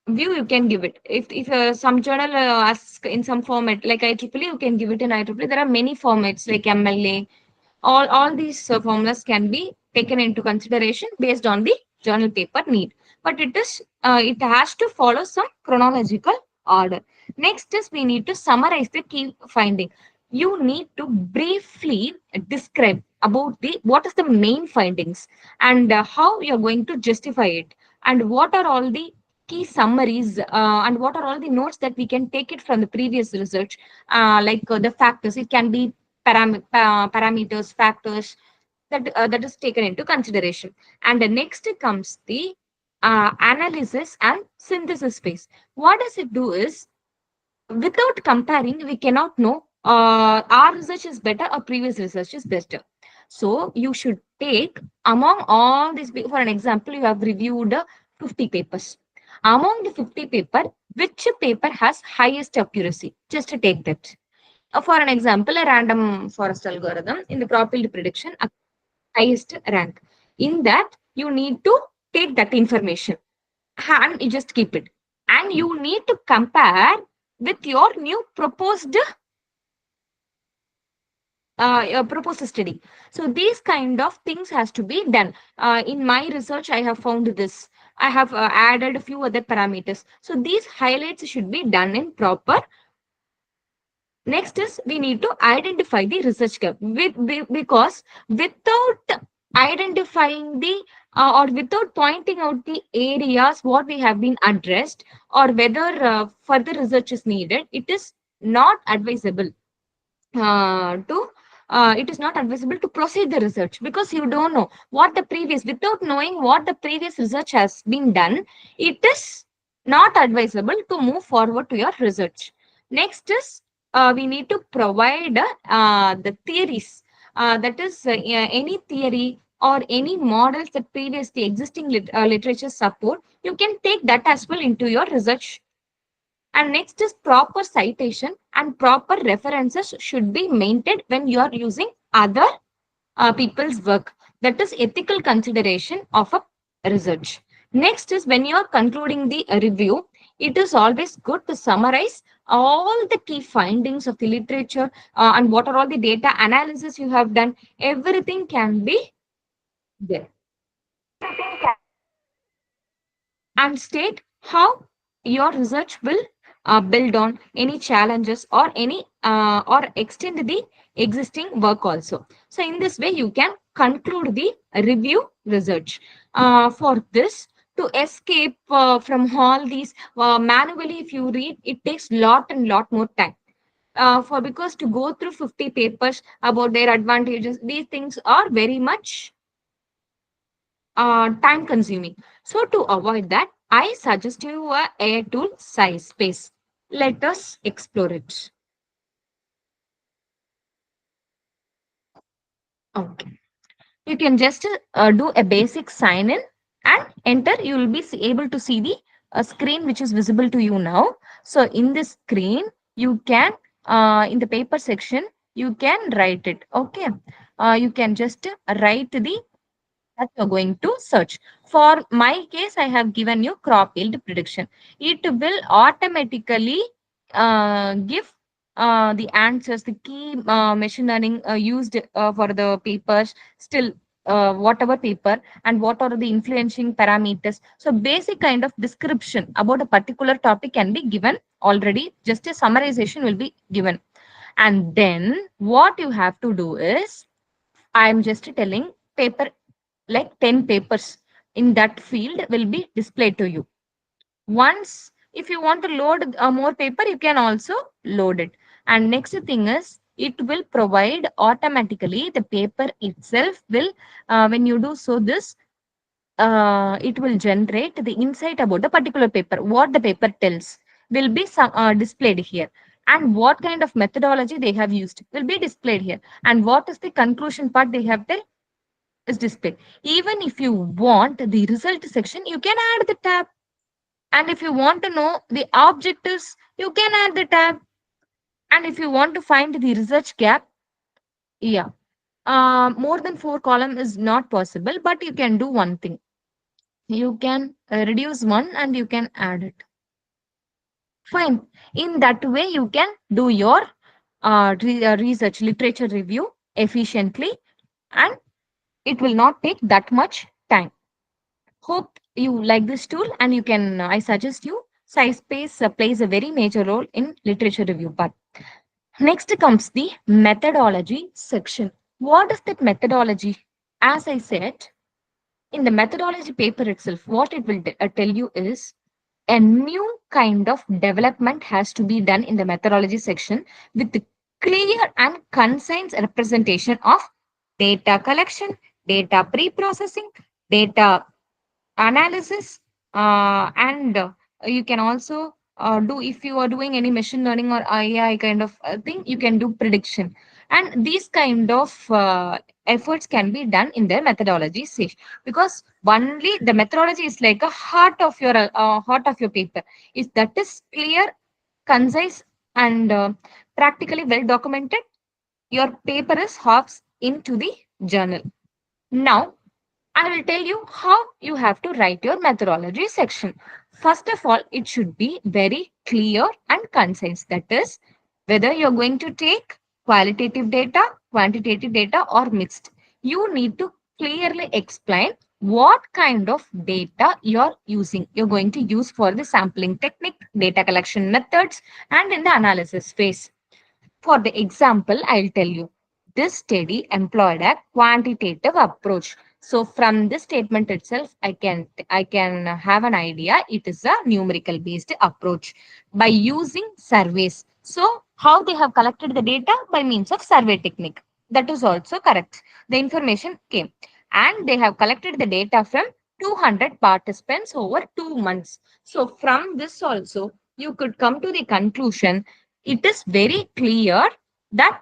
view you can give it. If some journal asks in some format like IEEE, you can give it in IEEE. There are many formats like MLA. All these formulas can be taken into consideration based on the journal paper need. But it has to follow some chronological order. Next is we need to summarize the key finding. You need to briefly describe about the what is the main findings and how you're going to justify it, and what are all the key summaries and what are all the notes that we can take it from the previous research, the factors. It can be parameters, factors that is taken into consideration. And the next comes the analysis and synthesis phase. What does it do is, without comparing, we cannot know our research is better or previous research is better. So you should take among all these, for an example, you have reviewed 50 papers. Among the 50 paper, which paper has highest accuracy? Just to take that. For an example, a random forest algorithm in the probability prediction, highest rank. In that, you need to take that information and you just keep it. And you need to compare with your new proposed study. So these kind of things has to be done. In my research, I have found this. I have added a few other parameters. So these highlights should be done in proper. Next is we need to identify the research gap because without identifying the or without pointing out the areas what we have been addressed or whether further research is needed, to it is not advisable to proceed the research, because you don't know what the previous, without knowing what the previous research has been done, it is not advisable to move forward to your research. Next is we need to provide the theories, that is any theory or any models that previously existing literature support, you can take that as well into your research. And next is proper citation and proper references should be maintained when you are using other people's work. That is ethical consideration of a research. Next is when you are concluding the review, it is always good to summarize all the key findings of the literature and what are all the data analysis you have done. Everything can be there. and state how your research will build on any challenges or any or extend the existing work also. So in this way you can conclude the review research. For this, to escape from all these manually, if you read, it takes lot and lot more time. For because to go through 50 papers about their advantages, these things are very much time consuming. So to avoid that, I suggest you a AI tool size space. Let us explore it. Okay. You can just do a basic sign in and enter. You will be able to see the screen which is visible to you now. So in this screen, you can, in the paper section, you can write it. Okay. You can just write the that you're going to search. For my case, I have given you crop yield prediction. It will automatically give the answers, the key machine learning used for the papers, still whatever paper, and what are the influencing parameters. So basic kind of description about a particular topic can be given already. Just a summarization will be given. And then what you have to do is, I'm just telling paper, like 10 papers in that field will be displayed to you. Once, if you want to load more paper, you can also load it. And next thing is, it will provide automatically the paper itself will, when you do so this, it will generate the insight about the particular paper. What the paper tells will be some, displayed here. And what kind of methodology they have used will be displayed here. And what is the conclusion part they have tell is displayed. Even if you want the result section, you can add the tab. And if you want to know the objectives, you can add the tab. And if you want to find the research gap, yeah, more than 4 column is not possible, but you can do one thing. You can reduce one and you can add it. Fine. In that way, you can do your research literature review efficiently, and it will not take that much time. Hope you like this tool, and you can, I suggest you, size space plays a very major role in literature review part. Next comes the methodology section. What is that methodology? As I said, in the methodology paper itself, what it will tell you is a new kind of development has to be done in the methodology section with the clear and concise representation of data collection, data pre-processing, data analysis, and you can also do, if you are doing any machine learning or AI kind of thing, you can do prediction. And these kind of efforts can be done in their methodology stage, because only the methodology is like a heart of your paper. If that is clear, concise, and practically well documented, your paper is hops into the journal. Now I will tell you how you have to write your methodology section. First of all, it should be very clear and concise. That is, whether you're going to take qualitative data, quantitative data, or mixed. You need to clearly explain what kind of data you're using. You're going to use for the sampling technique, data collection methods, and in the analysis phase. For the example, I'll tell you. This study employed a quantitative approach. So from this statement itself, I can have an idea. It is a numerical based approach by using surveys. So how they have collected the data by means of survey technique. That is also correct. The information came, and they have collected the data from 200 participants over 2 months. So from this also, you could come to the conclusion, it is very clear that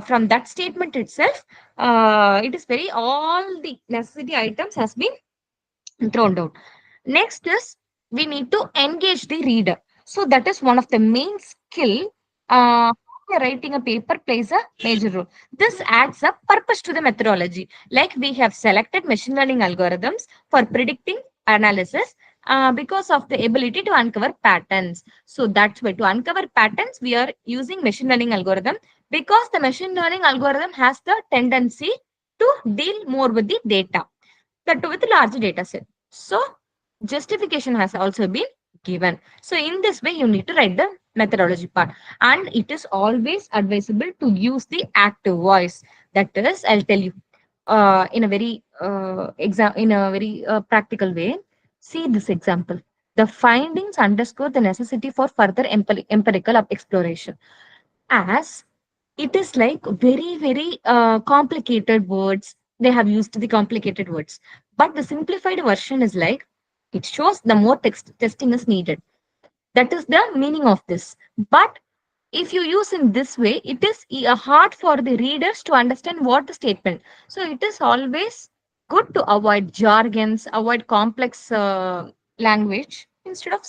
from that statement itself, it is very, all the necessity items has been thrown down. Next is, we need to engage the reader. So that is one of the main skill. Writing a paper plays a major role. This adds a purpose to the methodology. Like, we have selected machine learning algorithms for predicting analysis because of the ability to uncover patterns. So that's why, to uncover patterns, we are using machine learning algorithm, because the machine learning algorithm has the tendency to deal more with the data, that too with large data set. So Justification has also been given. So in this way, you need to write the methodology part, and it is always advisable to use the active voice. That is, I'll tell you in a very practical way. See this example. The findings underscore the necessity for further empirical exploration, as it is like very very complicated words. They have used the complicated words, but the simplified version is like, it shows the more testing is needed. That is the meaning of this. But if you use in this way, it is hard for the readers to understand what the statement. So it is always good to avoid jargons, avoid complex language. Instead of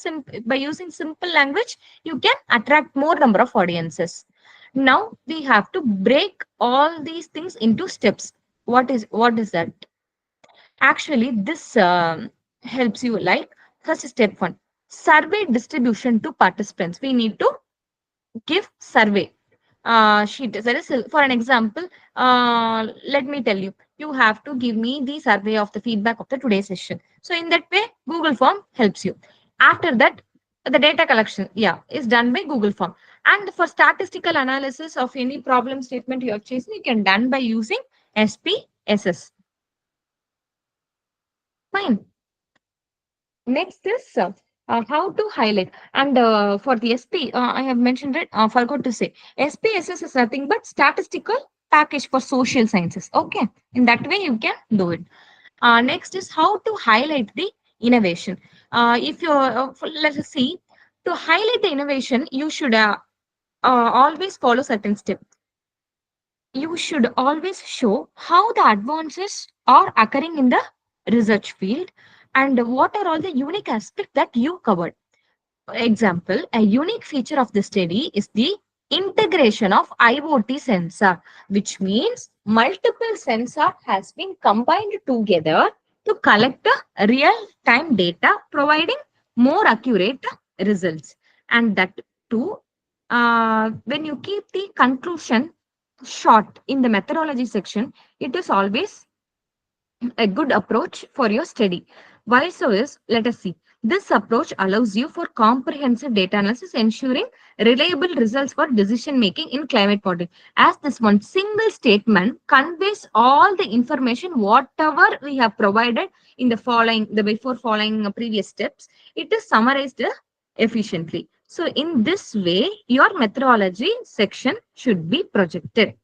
by using simple language, you can attract more number of audiences. Now we have to break all these things into steps. What is that? Actually, this helps you like, first step one, survey distribution to participants. We need to give survey sheet. There is for an example, let me tell you, you have to give me the survey of the feedback of the today's session. So in that way, Google form helps you. After that, the data collection, yeah, is done by Google form. And for statistical analysis of any problem statement you have chosen, you can done by using SPSS. Fine. Next is how to highlight. And for the SP, I have mentioned it, forgot to say. SPSS is nothing but statistical package for social sciences. Okay. In that way, you can do it. Next is how to highlight the innovation. If you, let us see, to highlight the innovation, you should always follow certain steps. You should always show how the advances are occurring in the research field and what are all the unique aspects that you covered. Example, a unique feature of the study is the integration of IoT sensor, which means multiple sensor has been combined together to collect the real-time data, providing more accurate results. And that too, when you keep the conclusion short in the methodology section, it is always a good approach for your study. Why so is, let us see. This approach allows you for comprehensive data analysis, ensuring reliable results for decision making in climate modeling. As this one single statement conveys all the information, whatever we have provided in the before following previous steps, it is summarized efficiently. So in this way, your methodology section should be projected.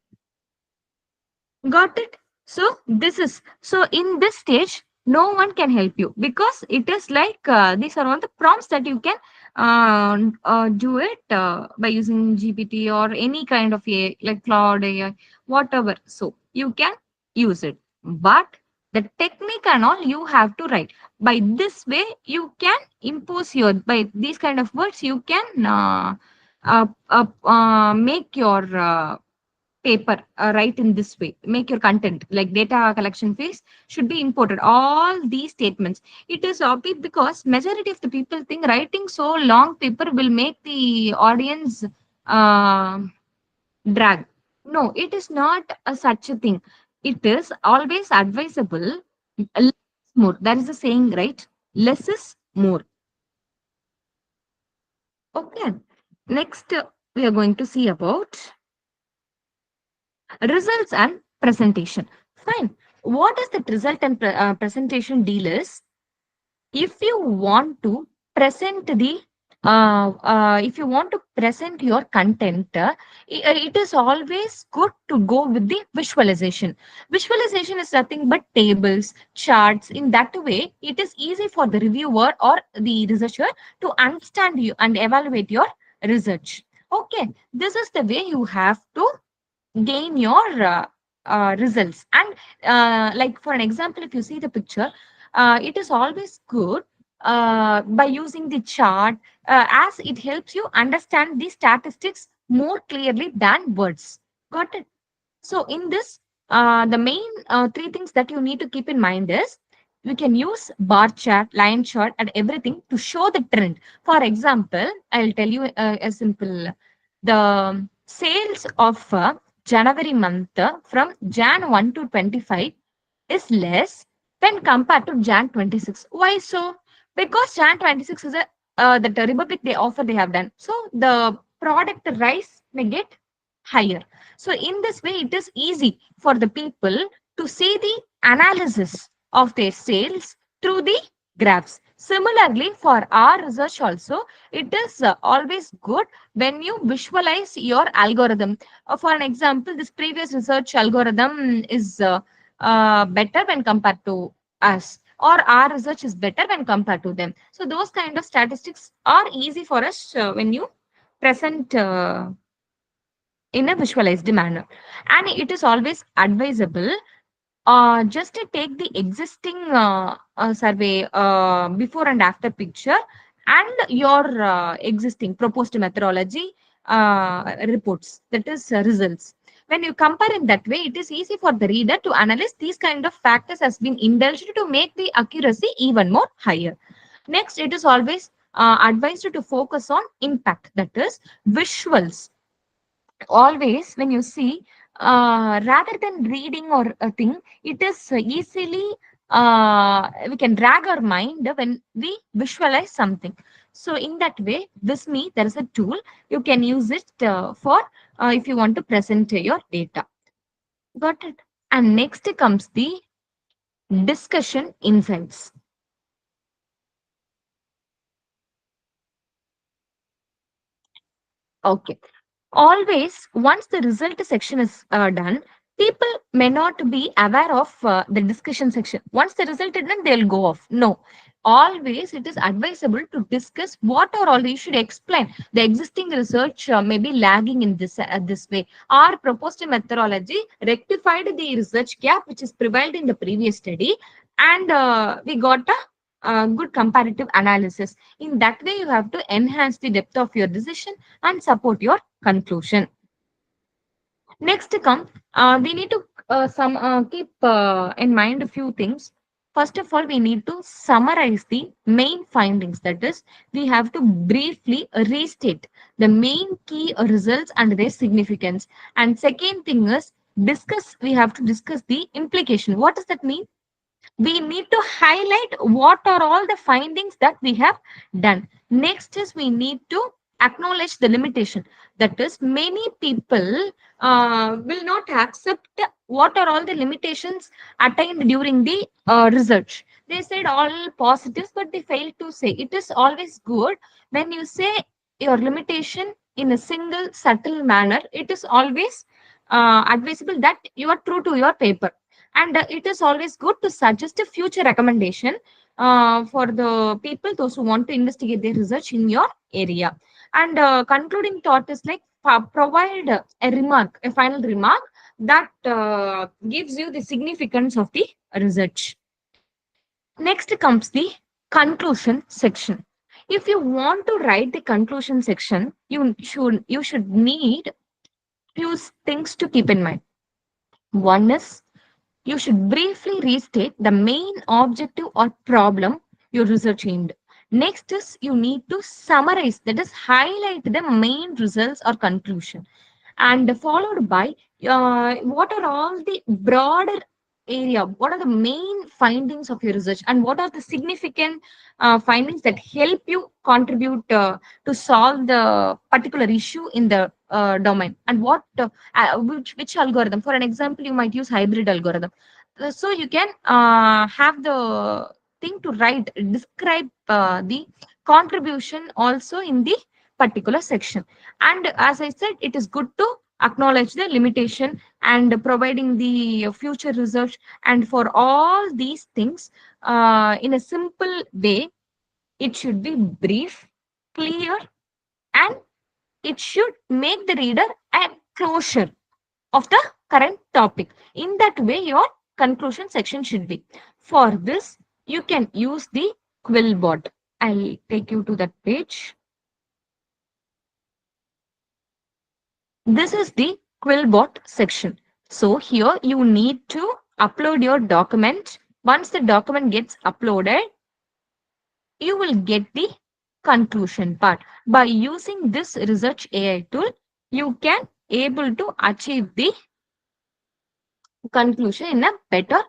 Got it? So this is, so in this stage, no one can help you because it is like these are all the prompts that you can do it by using GPT or any kind of AI, like Cloud AI, whatever. So you can use it, but the technique and all you have to write. By this way, you can impose your, by these kind of words, you can make your paper right in this way, make your content like data collection phase should be imported all these statements. It is obvious because majority of the people think writing so long paper will make the audience uh, drag. No, it is not a such a thing. It is always advisable, less is more. That is the saying, right? Less is more. Okay. Next, we are going to see about results and presentation. Fine. What is the result and presentation deal is, if you want to present the if you want to present your content, it is always good to go with the visualization. Visualization is nothing but tables, charts. In that way, it is easy for the reviewer or the researcher to understand you and evaluate your research. Okay, this is the way you have to gain your results. And like for an example, if you see the picture, it is always good by using the chart, as it helps you understand the statistics more clearly than words. Got it? So in this, the main three things that you need to keep in mind is, we can use bar chart, line chart, and everything to show the trend. For example, I'll tell you a simple, the sales of January month from Jan 1 to 25 is less when compared to Jan 26. Why so? because Jan 26 is a the Republic Day offer they have done. So the product rise may get higher. So in this way, it is easy for the people to see the analysis of their sales through the graphs. Similarly, for our research also, it is always good when you visualize your algorithm. For an example, this previous research algorithm is better when compared to us, or our research is better when compared to them. So those kind of statistics are easy for us when you present in a visualized manner. And it is always advisable just to take the existing survey before and after picture and your existing proposed methodology reports, that is results. When you compare in that way, it is easy for the reader to analyze these kind of factors has been indulged to make the accuracy even more higher. Next, it is always advised to focus on impact, that is visuals. Always when you see, rather than reading or a thing, it is easily we can drag our mind when we visualize something. So in that way, this me there is a tool you can use it for if you want to present your data. Got it? And next comes the discussion insights. Okay. Always, once the result section is done, people may not be aware of the discussion section. Once the result is done, they'll go off. No. Always, it is advisable to discuss what are all you should explain. The existing research may be lagging in this way. Our proposed methodology rectified the research gap which is prevailed in the previous study, and we got a good comparative analysis. In that way, you have to enhance the depth of your decision and support your conclusion. Next come, we need to keep in mind a few things. First of all, we need to summarize the main findings. That is, we have to briefly restate the main key results and their significance. And second thing is, we have to discuss the implication. What does that mean? We need to highlight what are all the findings that we have done. Next is we need to acknowledge the limitation. That is, many people will not accept what are all the limitations attained during the research. They said all positives, but they failed to say. It is always good when you say your limitation in a single subtle manner. It is always advisable that you are true to your paper. And it is always good to suggest a future recommendation for the people, those who want to investigate their research in your area. And concluding thought is like provide a remark, a final remark that gives you the significance of the research. Next comes the conclusion section. If you want to write the conclusion section, you should need few things to keep in mind. One is, you should briefly restate the main objective or problem your research aimed. Next is, you need to summarize, that is, highlight the main results or conclusion, and followed by what are all the broader area, what are the main findings of your research, and what are the significant findings that help you contribute to solve the particular issue in the domain, and which algorithm. For an example, you might use hybrid algorithm. So you can have the thing to write, describe the contribution also in the particular section. And as I said, it is good to acknowledge the limitation and providing the future research. And for all these things, in a simple way, it should be brief, clear, and it should make the reader a closure of the current topic. In that way, your conclusion section should be. For this, you can use the Quillbot. I'll take you to that page. This is the Quillbot section. So here you need to upload your document. Once the document gets uploaded, you will get the conclusion part. By using this research AI tool, you can able to achieve the conclusion in a better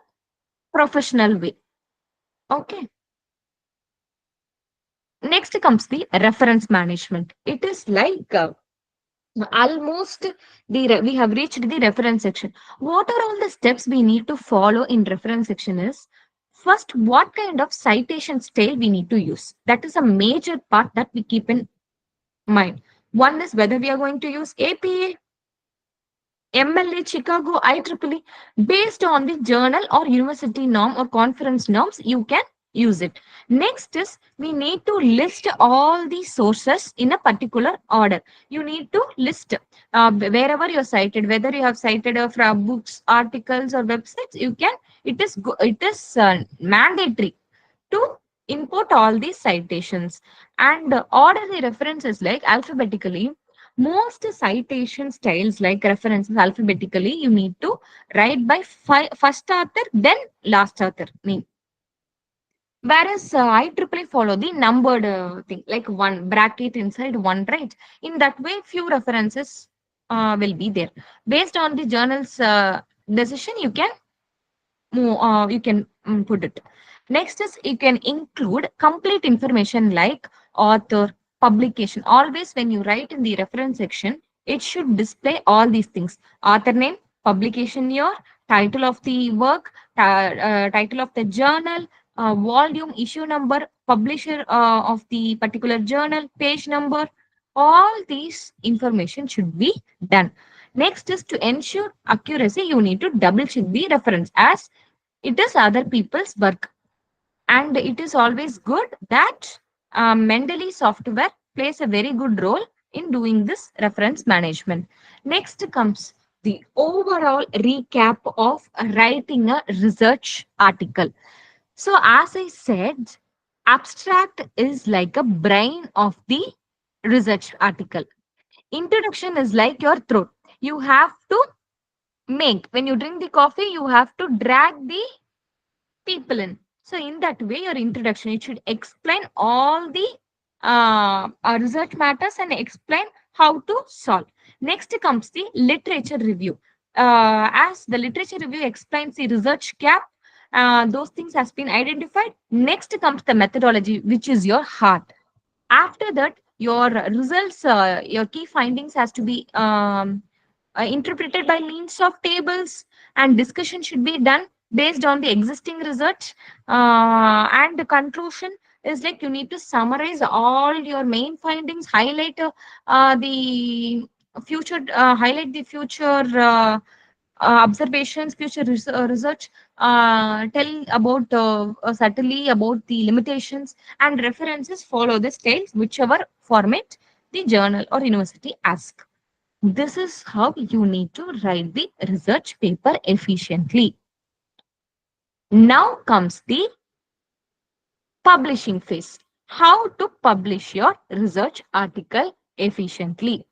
professional way. Okay. Next comes the reference management. It is like almost we have reached the reference section. What are all the steps we need to follow in reference section is first what kind of citation style we need to use. That is a major part that we keep in mind. One is whether we are going to use APA, MLA, Chicago, IEEE, based on the journal or university norm or conference norms, you can use it. Next is we need to list all the sources in a particular order. You need to list wherever you're cited, whether you have cited from books, articles, or websites. You can. It is mandatory to import all these citations and order the references like alphabetically. Most citation styles like references alphabetically, you need to write by first author, then last author name. Whereas IEEE follow the numbered thing, like one bracket inside one, right? In that way, few references will be there. Based on the journal's decision, you can put it. Next is you can include complete information like author, publication. Always when you write in the reference section, it should display all these things: author name, publication year, title of the work, title of the journal, volume, issue number, publisher of the particular journal, page number. All these information should be done. Next is to ensure accuracy, you need to double check the reference as it is other people's work. And it is always good that Mendeley software plays a very good role in doing this reference management. Next comes the overall recap of writing a research article. So, as I said, abstract is like a brain of the research article. Introduction is like your throat. You have to make, when you drink the coffee, you have to drag the people in. So in that way, your introduction, it should explain all the research matters and explain how to solve. Next comes the literature review. As the literature review explains the research gap, those things has been identified. Next comes the methodology, which is your heart. After that, your results, your key findings has to be interpreted by means of tables, and discussion should be done based on the existing research. And the conclusion is like you need to summarize all your main findings, highlight the future observations, future research, tell about subtly about the limitations, and references follow the styles, whichever format the journal or university asks. This is how you need to write the research paper efficiently. Now comes the publishing phase. How to publish your research article efficiently.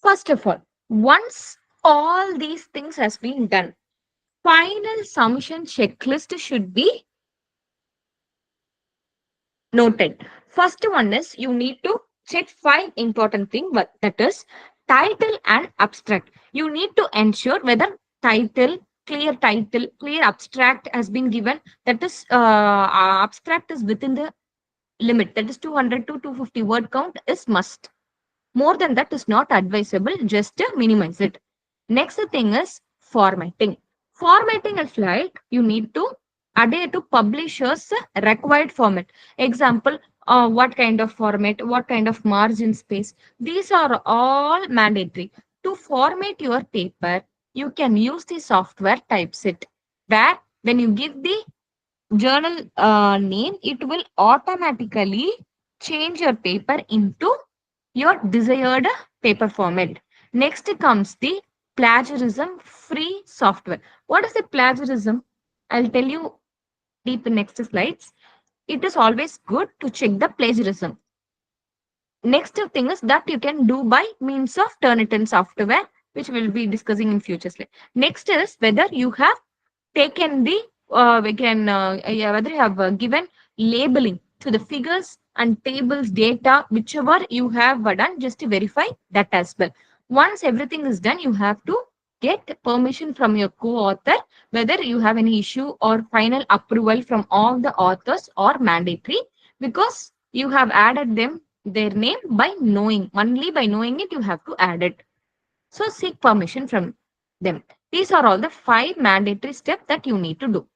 First of all, once all these things has been done, final submission checklist should be noted. First one is you need to check five important things, but that is title and abstract. You need to ensure whether title, clear abstract has been given. That is, abstract is within the limit. That is 200 to 250 word count is must. More than that is not advisable, just to minimize it. Next thing is formatting. Formatting is like you need to adhere to publishers required format. Example, what kind of format, what kind of margin space. These are all mandatory. To format your paper, you can use the software Typeset, where when you give the journal name, it will automatically change your paper into your desired paper format. Next comes the plagiarism free software. What is the plagiarism? I'll tell you deep in next slides. It is always good to check the plagiarism. Next thing is that you can do by means of Turnitin software, which we'll be discussing in future slide. Next is whether you have taken the we can yeah, whether you have given labeling to the figures and tables data, whichever you have done, just to verify that as well. Once everything is done, you have to get permission from your co-author. Whether you have any issue or final approval from all the authors or mandatory, because you have added them their name by knowing, only by knowing it you have to add it. So seek permission from them. These are all the five mandatory steps that you need to do.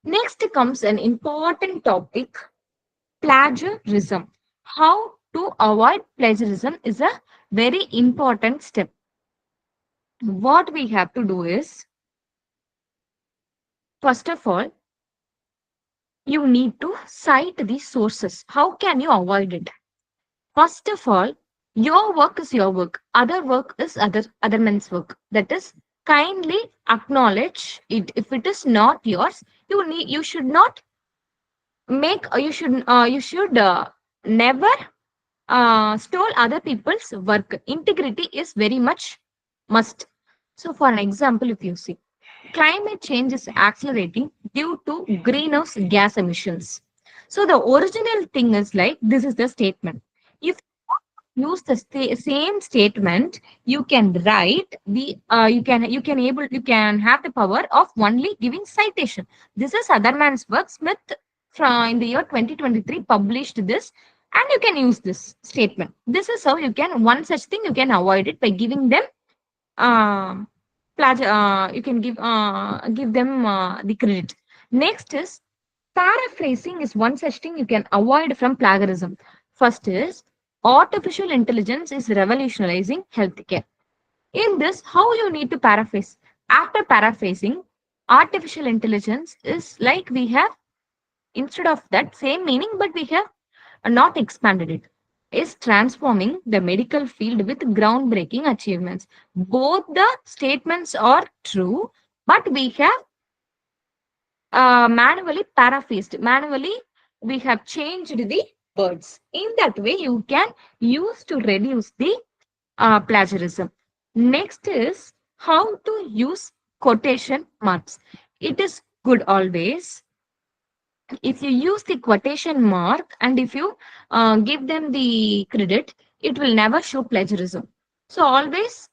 Next comes an important topic, plagiarism. How to avoid plagiarism is a very important step. What we have to do is, first of all, you need to cite the sources. How can you avoid it? First of all, your work is your work. Other work is other men's work. That is, kindly acknowledge it. If it is not yours, you should not make. You should never stole other people's work. Integrity is very much must. So, for an example, if you see, climate change is accelerating due to greenhouse gas emissions. So, the original thing is like this is the statement. If use the same statement, you can write the you can have the power of only giving citation. This is other man's work. Smith from in the year 2023 published this, and you can use this statement. This is how you can, one such thing you can avoid it by giving them um you can give them the credit. Next is paraphrasing is one such thing you can avoid from plagiarism. First is artificial intelligence is revolutionizing healthcare. In this, how you need to paraphrase? After paraphrasing, artificial intelligence is like we have, instead of that same meaning, but we have not expanded it. Is transforming the medical field with groundbreaking achievements. Both the statements are true, but we have manually paraphrased. Manually, we have changed the words. In that way, you can use to reduce the plagiarism. Next is how to use quotation marks. It is good always if you use the quotation mark, and if you give them the credit, it will never show plagiarism. So always,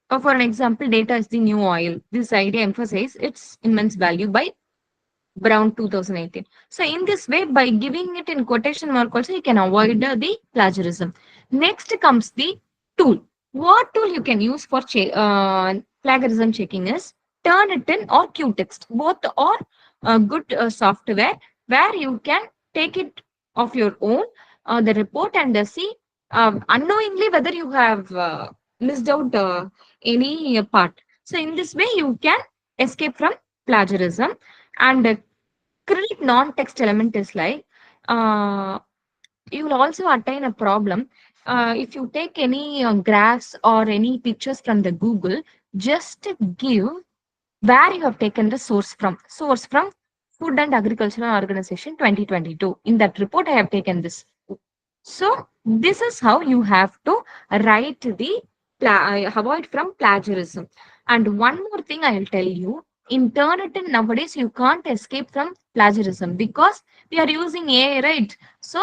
for an example, data is the new oil. This idea emphasizes its immense value by Brown 2018. So in this way, by giving it in quotation mark also, you can avoid the plagiarism. Next comes the tool. What tool you can use for plagiarism checking is Turnitin or Qtext. Both are good software where you can take it of your own, the report, and see unknowingly whether you have missed out any part. So in this way, you can escape from plagiarism. And credit non-text element is like uh, you will also attain a problem if you take any graphs or any pictures from the Google, just give where you have taken the source from. Source from Food and Agricultural Organization 2022. In that report, I have taken this. So this is how you have to write the avoid from plagiarism. And one more thing I will tell you, in Turnitin nowadays you can't escape from plagiarism because we are using AI, right? So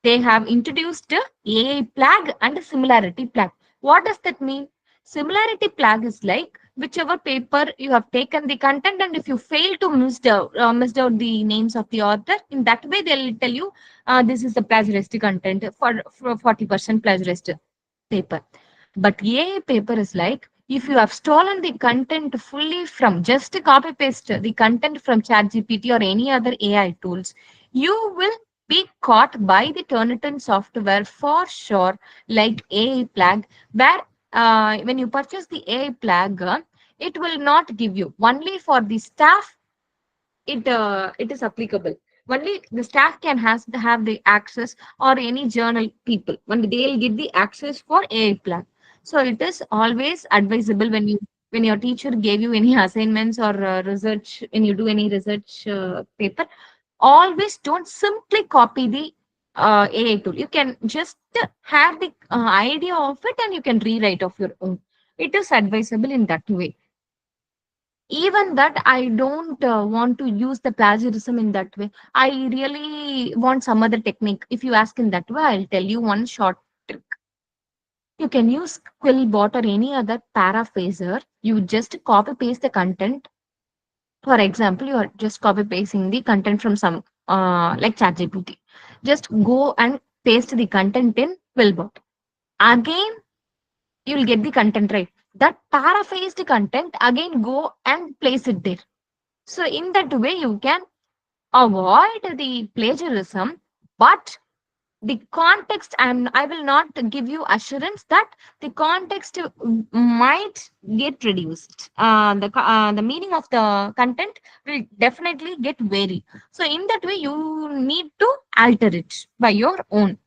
they have introduced a AI flag and a similarity flag. What does that mean? Similarity flag is like whichever paper you have taken the content, and if you fail to missed out the names of the author, in that way they'll tell you this is the plagiaristic content for 40% plagiaristic paper. But AI paper is like if you have stolen the content fully from just copy paste the content from ChatGPT or any other AI tools, you will be caught by the Turnitin software for sure, like AI flag, where when you purchase the AI flag, it will not give you only for the staff. It is applicable. Only the staff can has to have the access, or any journal people. Only they'll get the access for AI plan. So it is always advisable when your teacher gave you any assignments or research, when you do any research paper, always don't simply copy the AI tool. You can just have the idea of it and you can rewrite of your own. It is advisable in that way. Even that, I don't want to use the plagiarism in that way. I really want some other technique. If you ask in that way, I'll tell you one short trick. You can use Quillbot or any other paraphraser You just copy paste the content. For example, you are just copy pasting the content from some like ChatGPT. Just go and paste the content in Wilbot. Again, you'll get the content right. That paraphrased content, again go and place it there. So in that way, you can avoid the plagiarism, but the context, I will not give you assurance that the context might get reduced. The meaning of the content will definitely get vary. So in that way, you need to alter it by your own.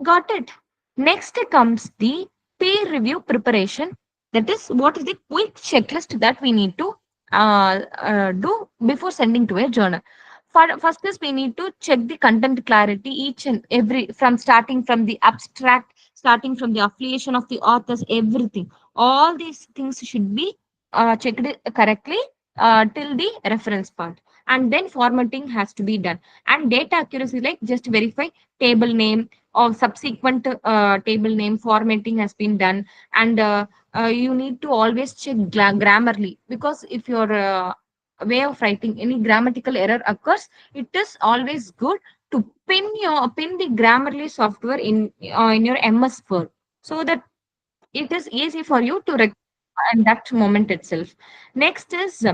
Got it. Next comes the peer review preparation. That is what is the quick checklist that we need to do before sending to a journal. First is we need to check the content clarity each and every, from starting from the abstract, starting from the affiliation of the authors, everything. All these things should be checked correctly till the reference part. And then formatting has to be done. And data accuracy, like just verify table name or subsequent table name formatting has been done. And you need to always check grammarly, because if your way of writing any grammatical error occurs, it is always good to pin the grammarly software in your MS Word, so that it is easy for you to at that moment itself. Next is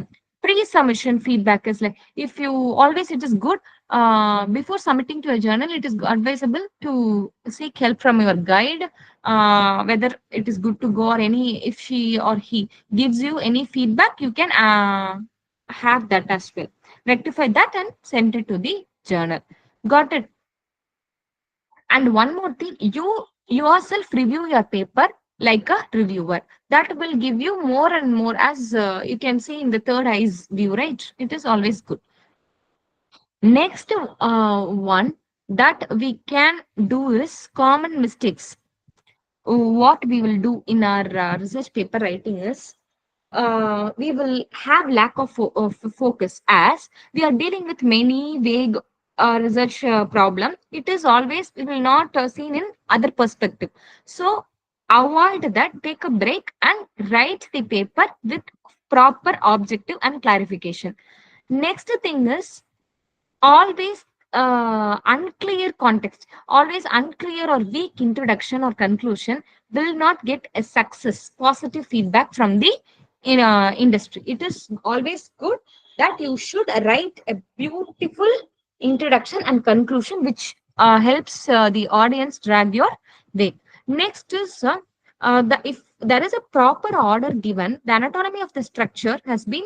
pre-submission feedback. Is like, if you always, it is good before submitting to a journal, it is advisable to seek help from your guide, whether it is good to go, or any, if she or he gives you any feedback, you can have that as well, rectify that and send it to the journal. Got it. And one more thing, you yourself review your paper like a reviewer. That will give you more and more, as you can see in the third eyes view, right? It is always good. Next one that we can do is common mistakes. What we will do in our research paper writing is, we will have lack of focus, as we are dealing with many vague research problem. It is always, we will not seen in other perspective. So avoid that, take a break and write the paper with proper objective and clarification. Next thing is, always unclear context, always unclear or weak introduction or conclusion will not get a success positive feedback from the industry. It is always good that you should write a beautiful introduction and conclusion, which helps the audience drag your way. Next is if there is a proper order given, the anatomy of the structure has been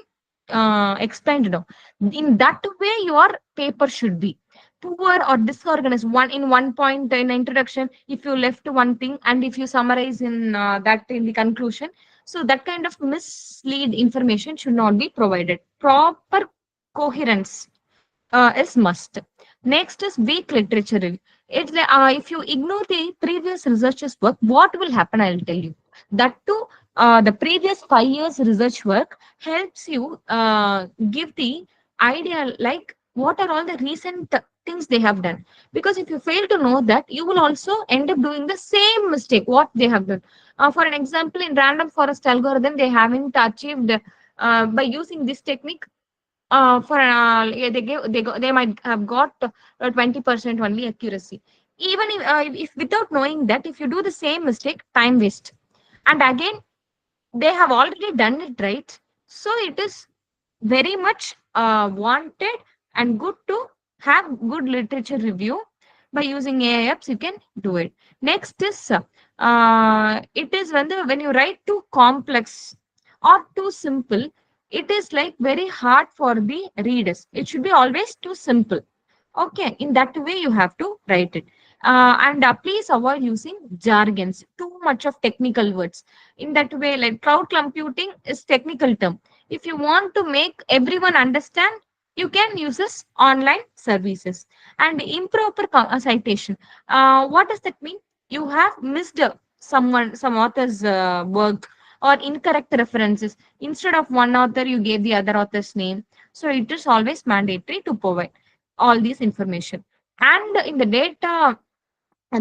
explained now. In that way, your paper should be poor or disorganized. One in one point in introduction, if you left one thing, and if you summarize in that in the conclusion, so that kind of mislead information should not be provided. Proper coherence is must. Next is weak literature review. It's like, if you ignore the previous researchers' work, what will happen? I'll tell you. That too, the previous 5 years research work helps you give the idea, like what are all the recent things they have done. Because if you fail to know that, you will also end up doing the same mistake what they have done. For an example, in random forest algorithm, they haven't achieved by using this technique, for yeah, they might have got 20% only accuracy. Even if without knowing that, if you do the same mistake, time waste. And again, they have already done it right. So it is very much wanted and good to have good literature review. By using AI apps, you can do it. Next is it is when you write too complex or too simple, it is like very hard for the readers. It should be always too simple. Okay, in that way you have to write it. And please avoid using jargons, too much of technical words. In that way, like cloud computing is technical term. If you want to make everyone understand, you can use this online services. And improper citation. What does that mean? You have missed some author's work, or incorrect references. Instead of one author, you gave the other author's name. So it is always mandatory to provide all these information. And in the data,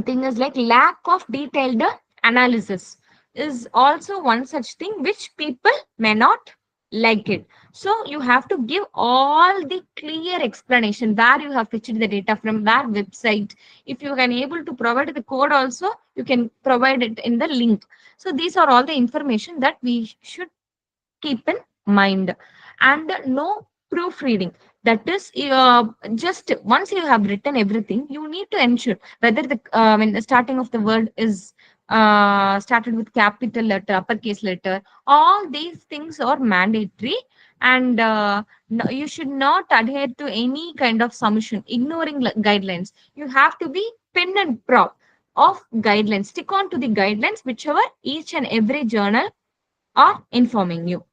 thing is like lack of detailed analysis. is also one such thing which people may not like it. So you have to give all the clear explanation where you have fetched the data from, where website. If you can able to provide the code also, you can provide it in the link. So these are all the information that we should keep in mind. And no proofreading, that is just once you have written everything, you need to ensure whether the when the starting of the word is started with capital letter, uppercase letter, all these things are mandatory. And you should not adhere to any kind of submission ignoring guidelines. You have to be pin and prop of guidelines, stick on to the guidelines whichever each and every journal are informing you.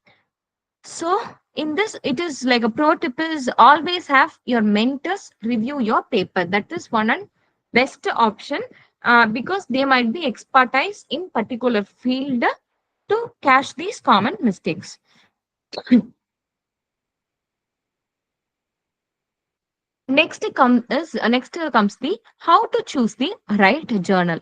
So in this, it is like a pro tip is always have your mentors review your paper. That is one and best option, because they might be expertise in particular field to catch these common mistakes. Next comes the how to choose the right journal.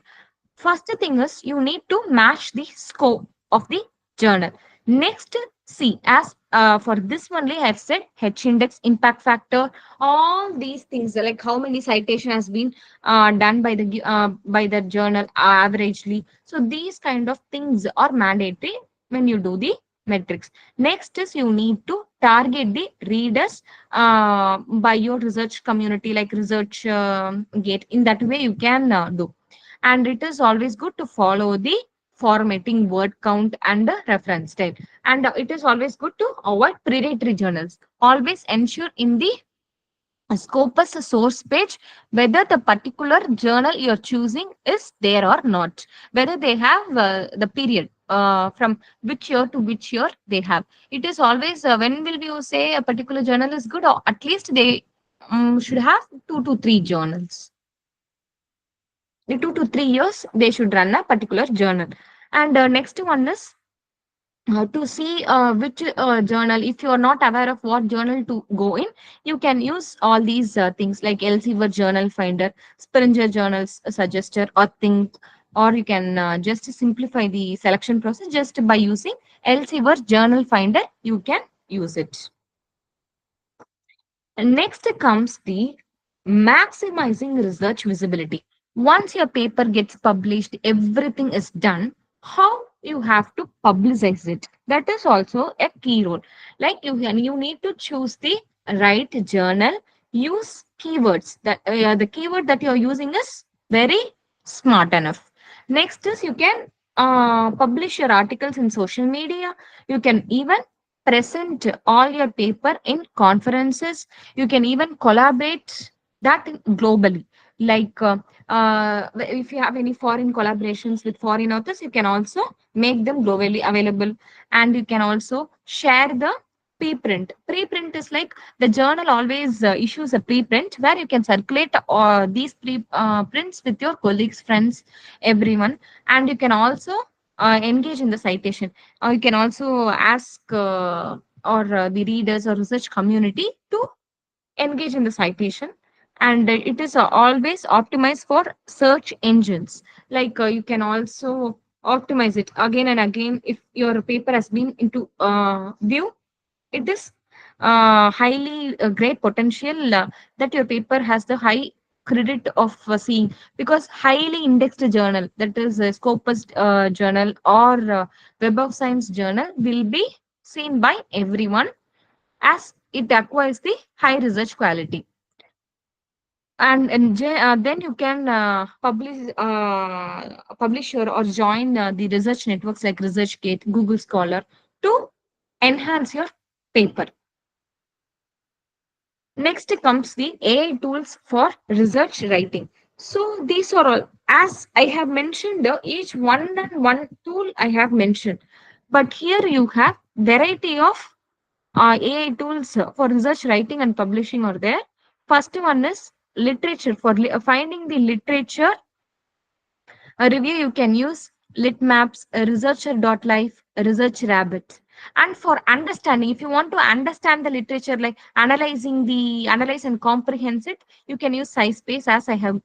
First thing is you need to match the scope of the journal. Next, see, as for this only I have said H index, impact factor, all these things like how many citation has been done by the journal averagely. So these kind of things are mandatory when you do the metrics. Next is you need to target the readers by your research community, like research gate. In that way you can do. And it is always good to follow the formatting, word count, and the reference type. And it is always good to avoid predatory journals. Always ensure in the Scopus source page whether the particular journal you're choosing is there or not, whether they have the period from which year to which year they have. It is always when will you say a particular journal is good, or at least they should have 2 to 3 journals. In 2 to 3 years they should run a particular journal. And next one is to see which journal. If you are not aware of what journal to go in, you can use all these things like Elsevier journal finder, Springer journals suggester, or think, or you can just simplify the selection process just by using Elsevier journal finder. You can use it. Next comes the maximizing research visibility. Once your paper gets published, everything is done. How you have to publicize it? That is also a key role. Like you need to choose the right journal. Use keywords. That the keyword that you're using is very smart enough. Next is you can publish your articles in social media. You can even present all your paper in conferences. You can even collaborate that globally. Like if you have any foreign collaborations with foreign authors, you can also make them globally available. And you can also share the preprint. Preprint is like the journal always issues a preprint where you can circulate these prints with your colleagues, friends, everyone. And you can also engage in the citation. Or you can also ask or the readers or research community to engage in the citation. And it is always optimized for search engines. Like you can also optimize it again and again. If your paper has been into view, it is highly great potential that your paper has the high credit of seeing, because highly indexed journal, that is a Scopus journal or Web of Science journal, will be seen by everyone as it acquires the high research quality. And then you can publish or join the research networks like ResearchGate, Google Scholar to enhance your paper. Next comes the AI tools for research writing. So these are all, as I have mentioned, each one and one tool I have mentioned. But here you have variety of AI tools for research writing and publishing are there. First one is literature. For finding the literature a review, you can use Litmaps, Researcher.life, Research Rabbit. And for understanding, if you want to understand the literature, like analyze and comprehend it, you can use SciSpace, as I have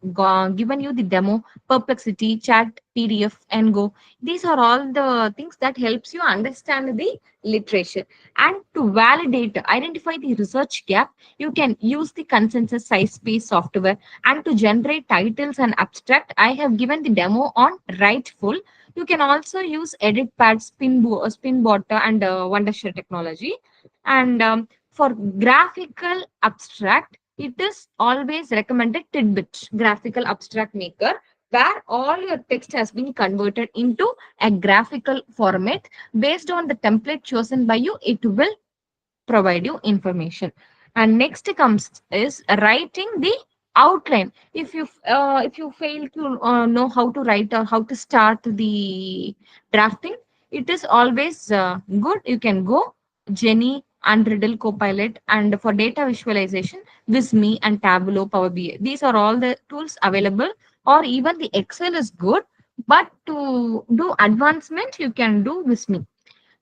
given you the demo, Perplexity, Chat, PDF, and Go. These are all the things that helps you understand the literature. And to validate, identify the research gap, you can use the consensus SciSpace software. And to generate titles and abstract, I have given the demo on Writeful. You can also use EditPad, Spinbotter, and Wondershare technology. And for graphical abstract, it is always recommended Tidbit Graphical Abstract Maker, where all your text has been converted into a graphical format. Based on the template chosen by you, it will provide you information. And next comes is writing the outline. If you fail to know how to write or how to start the drafting, it is always good. You can go Jenny and Riddle Copilot, and for data visualization, Visme and Tableau, Power BI. These are all the tools available, or even the Excel is good. But to do advancement, you can do Visme.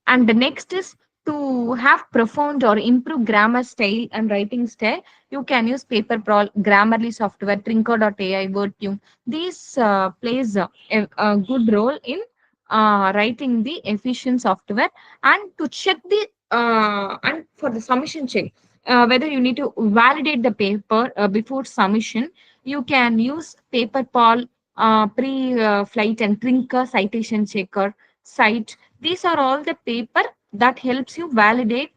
And the next is to have profound or improve grammar style and writing style. You can use PaperProl, Grammarly software, Trinker.ai, WordTune. These plays a good role in writing the efficient software. And to check the and for the submission check, whether you need to validate the paper before submission, you can use PaperPal, pre-flight, and Trinker citation checker site. These are all the paper that helps you validate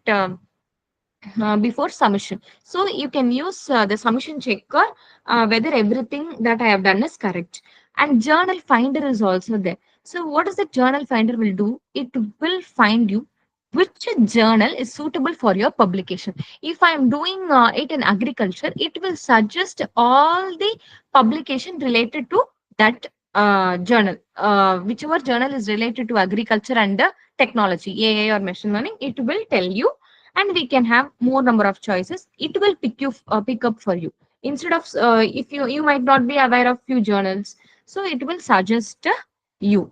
before submission. So you can use the submission checker, whether everything that I have done is correct. And journal finder is also there. So what does the journal finder will do? It will find you which journal is suitable for your publication. If I am doing it in agriculture, it will suggest all the publication related to that journal. Whichever journal is related to agriculture and technology, AI or machine learning, it will tell you. And we can have more number of choices. It will pick up for you. Instead of if you might not be aware of few journals, so it will suggest you.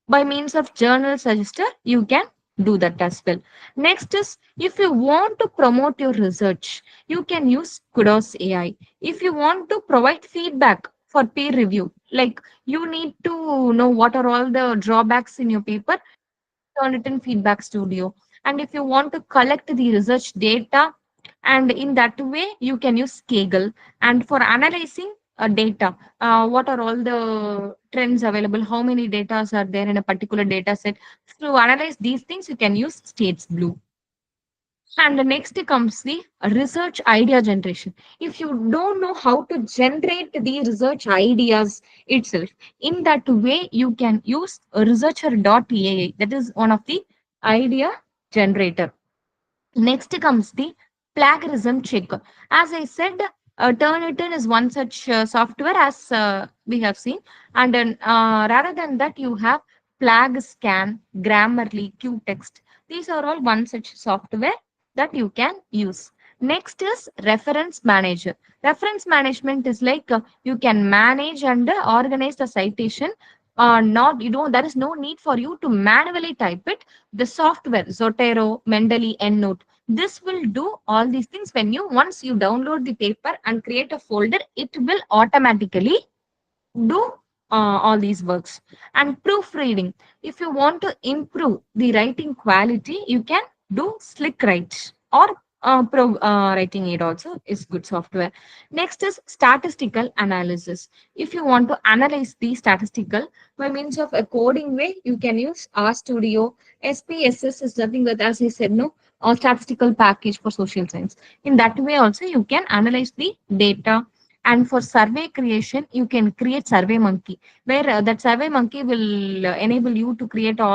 By means of journal suggester, you can do that as well. Next is, if you want to promote your research, you can use Kudos AI. If you want to provide feedback for peer review, like you need to know what are all the drawbacks in your paper, turn it in feedback studio. And if you want to collect the research data, and in that way you can use Kaggle. And for analyzing data, what are all the trends available, how many data are there in a particular data set, to analyze these things you can use States Blue. And the next comes the research idea generation. If you don't know how to generate the research ideas itself, in that way, you can use researcher.ai. That is one of the idea generator. Next comes the plagiarism checker. As I said, Turnitin is one such software, as we have seen. And then rather than that, you have Plag Scan, Grammarly, Qtext. These are all one such software that you can use. Next is reference manager. Reference management is like you can manage and organize the citation. Not you don't. There is no need for you to manually type it. The software Zotero, Mendeley, EndNote, this will do all these things. When you once you download the paper and create a folder, it will automatically do all these works. And proofreading, if you want to improve the writing quality, you can do Slick Write, or writing it also is good software. Next is statistical analysis. If you want to analyze the statistical by means of a coding way, you can use RStudio. SPSS is nothing but, as I said, no, a statistical package for social science. In that way also you can analyze the data. And for survey creation, you can create Survey Monkey, where that Survey Monkey will enable you to create all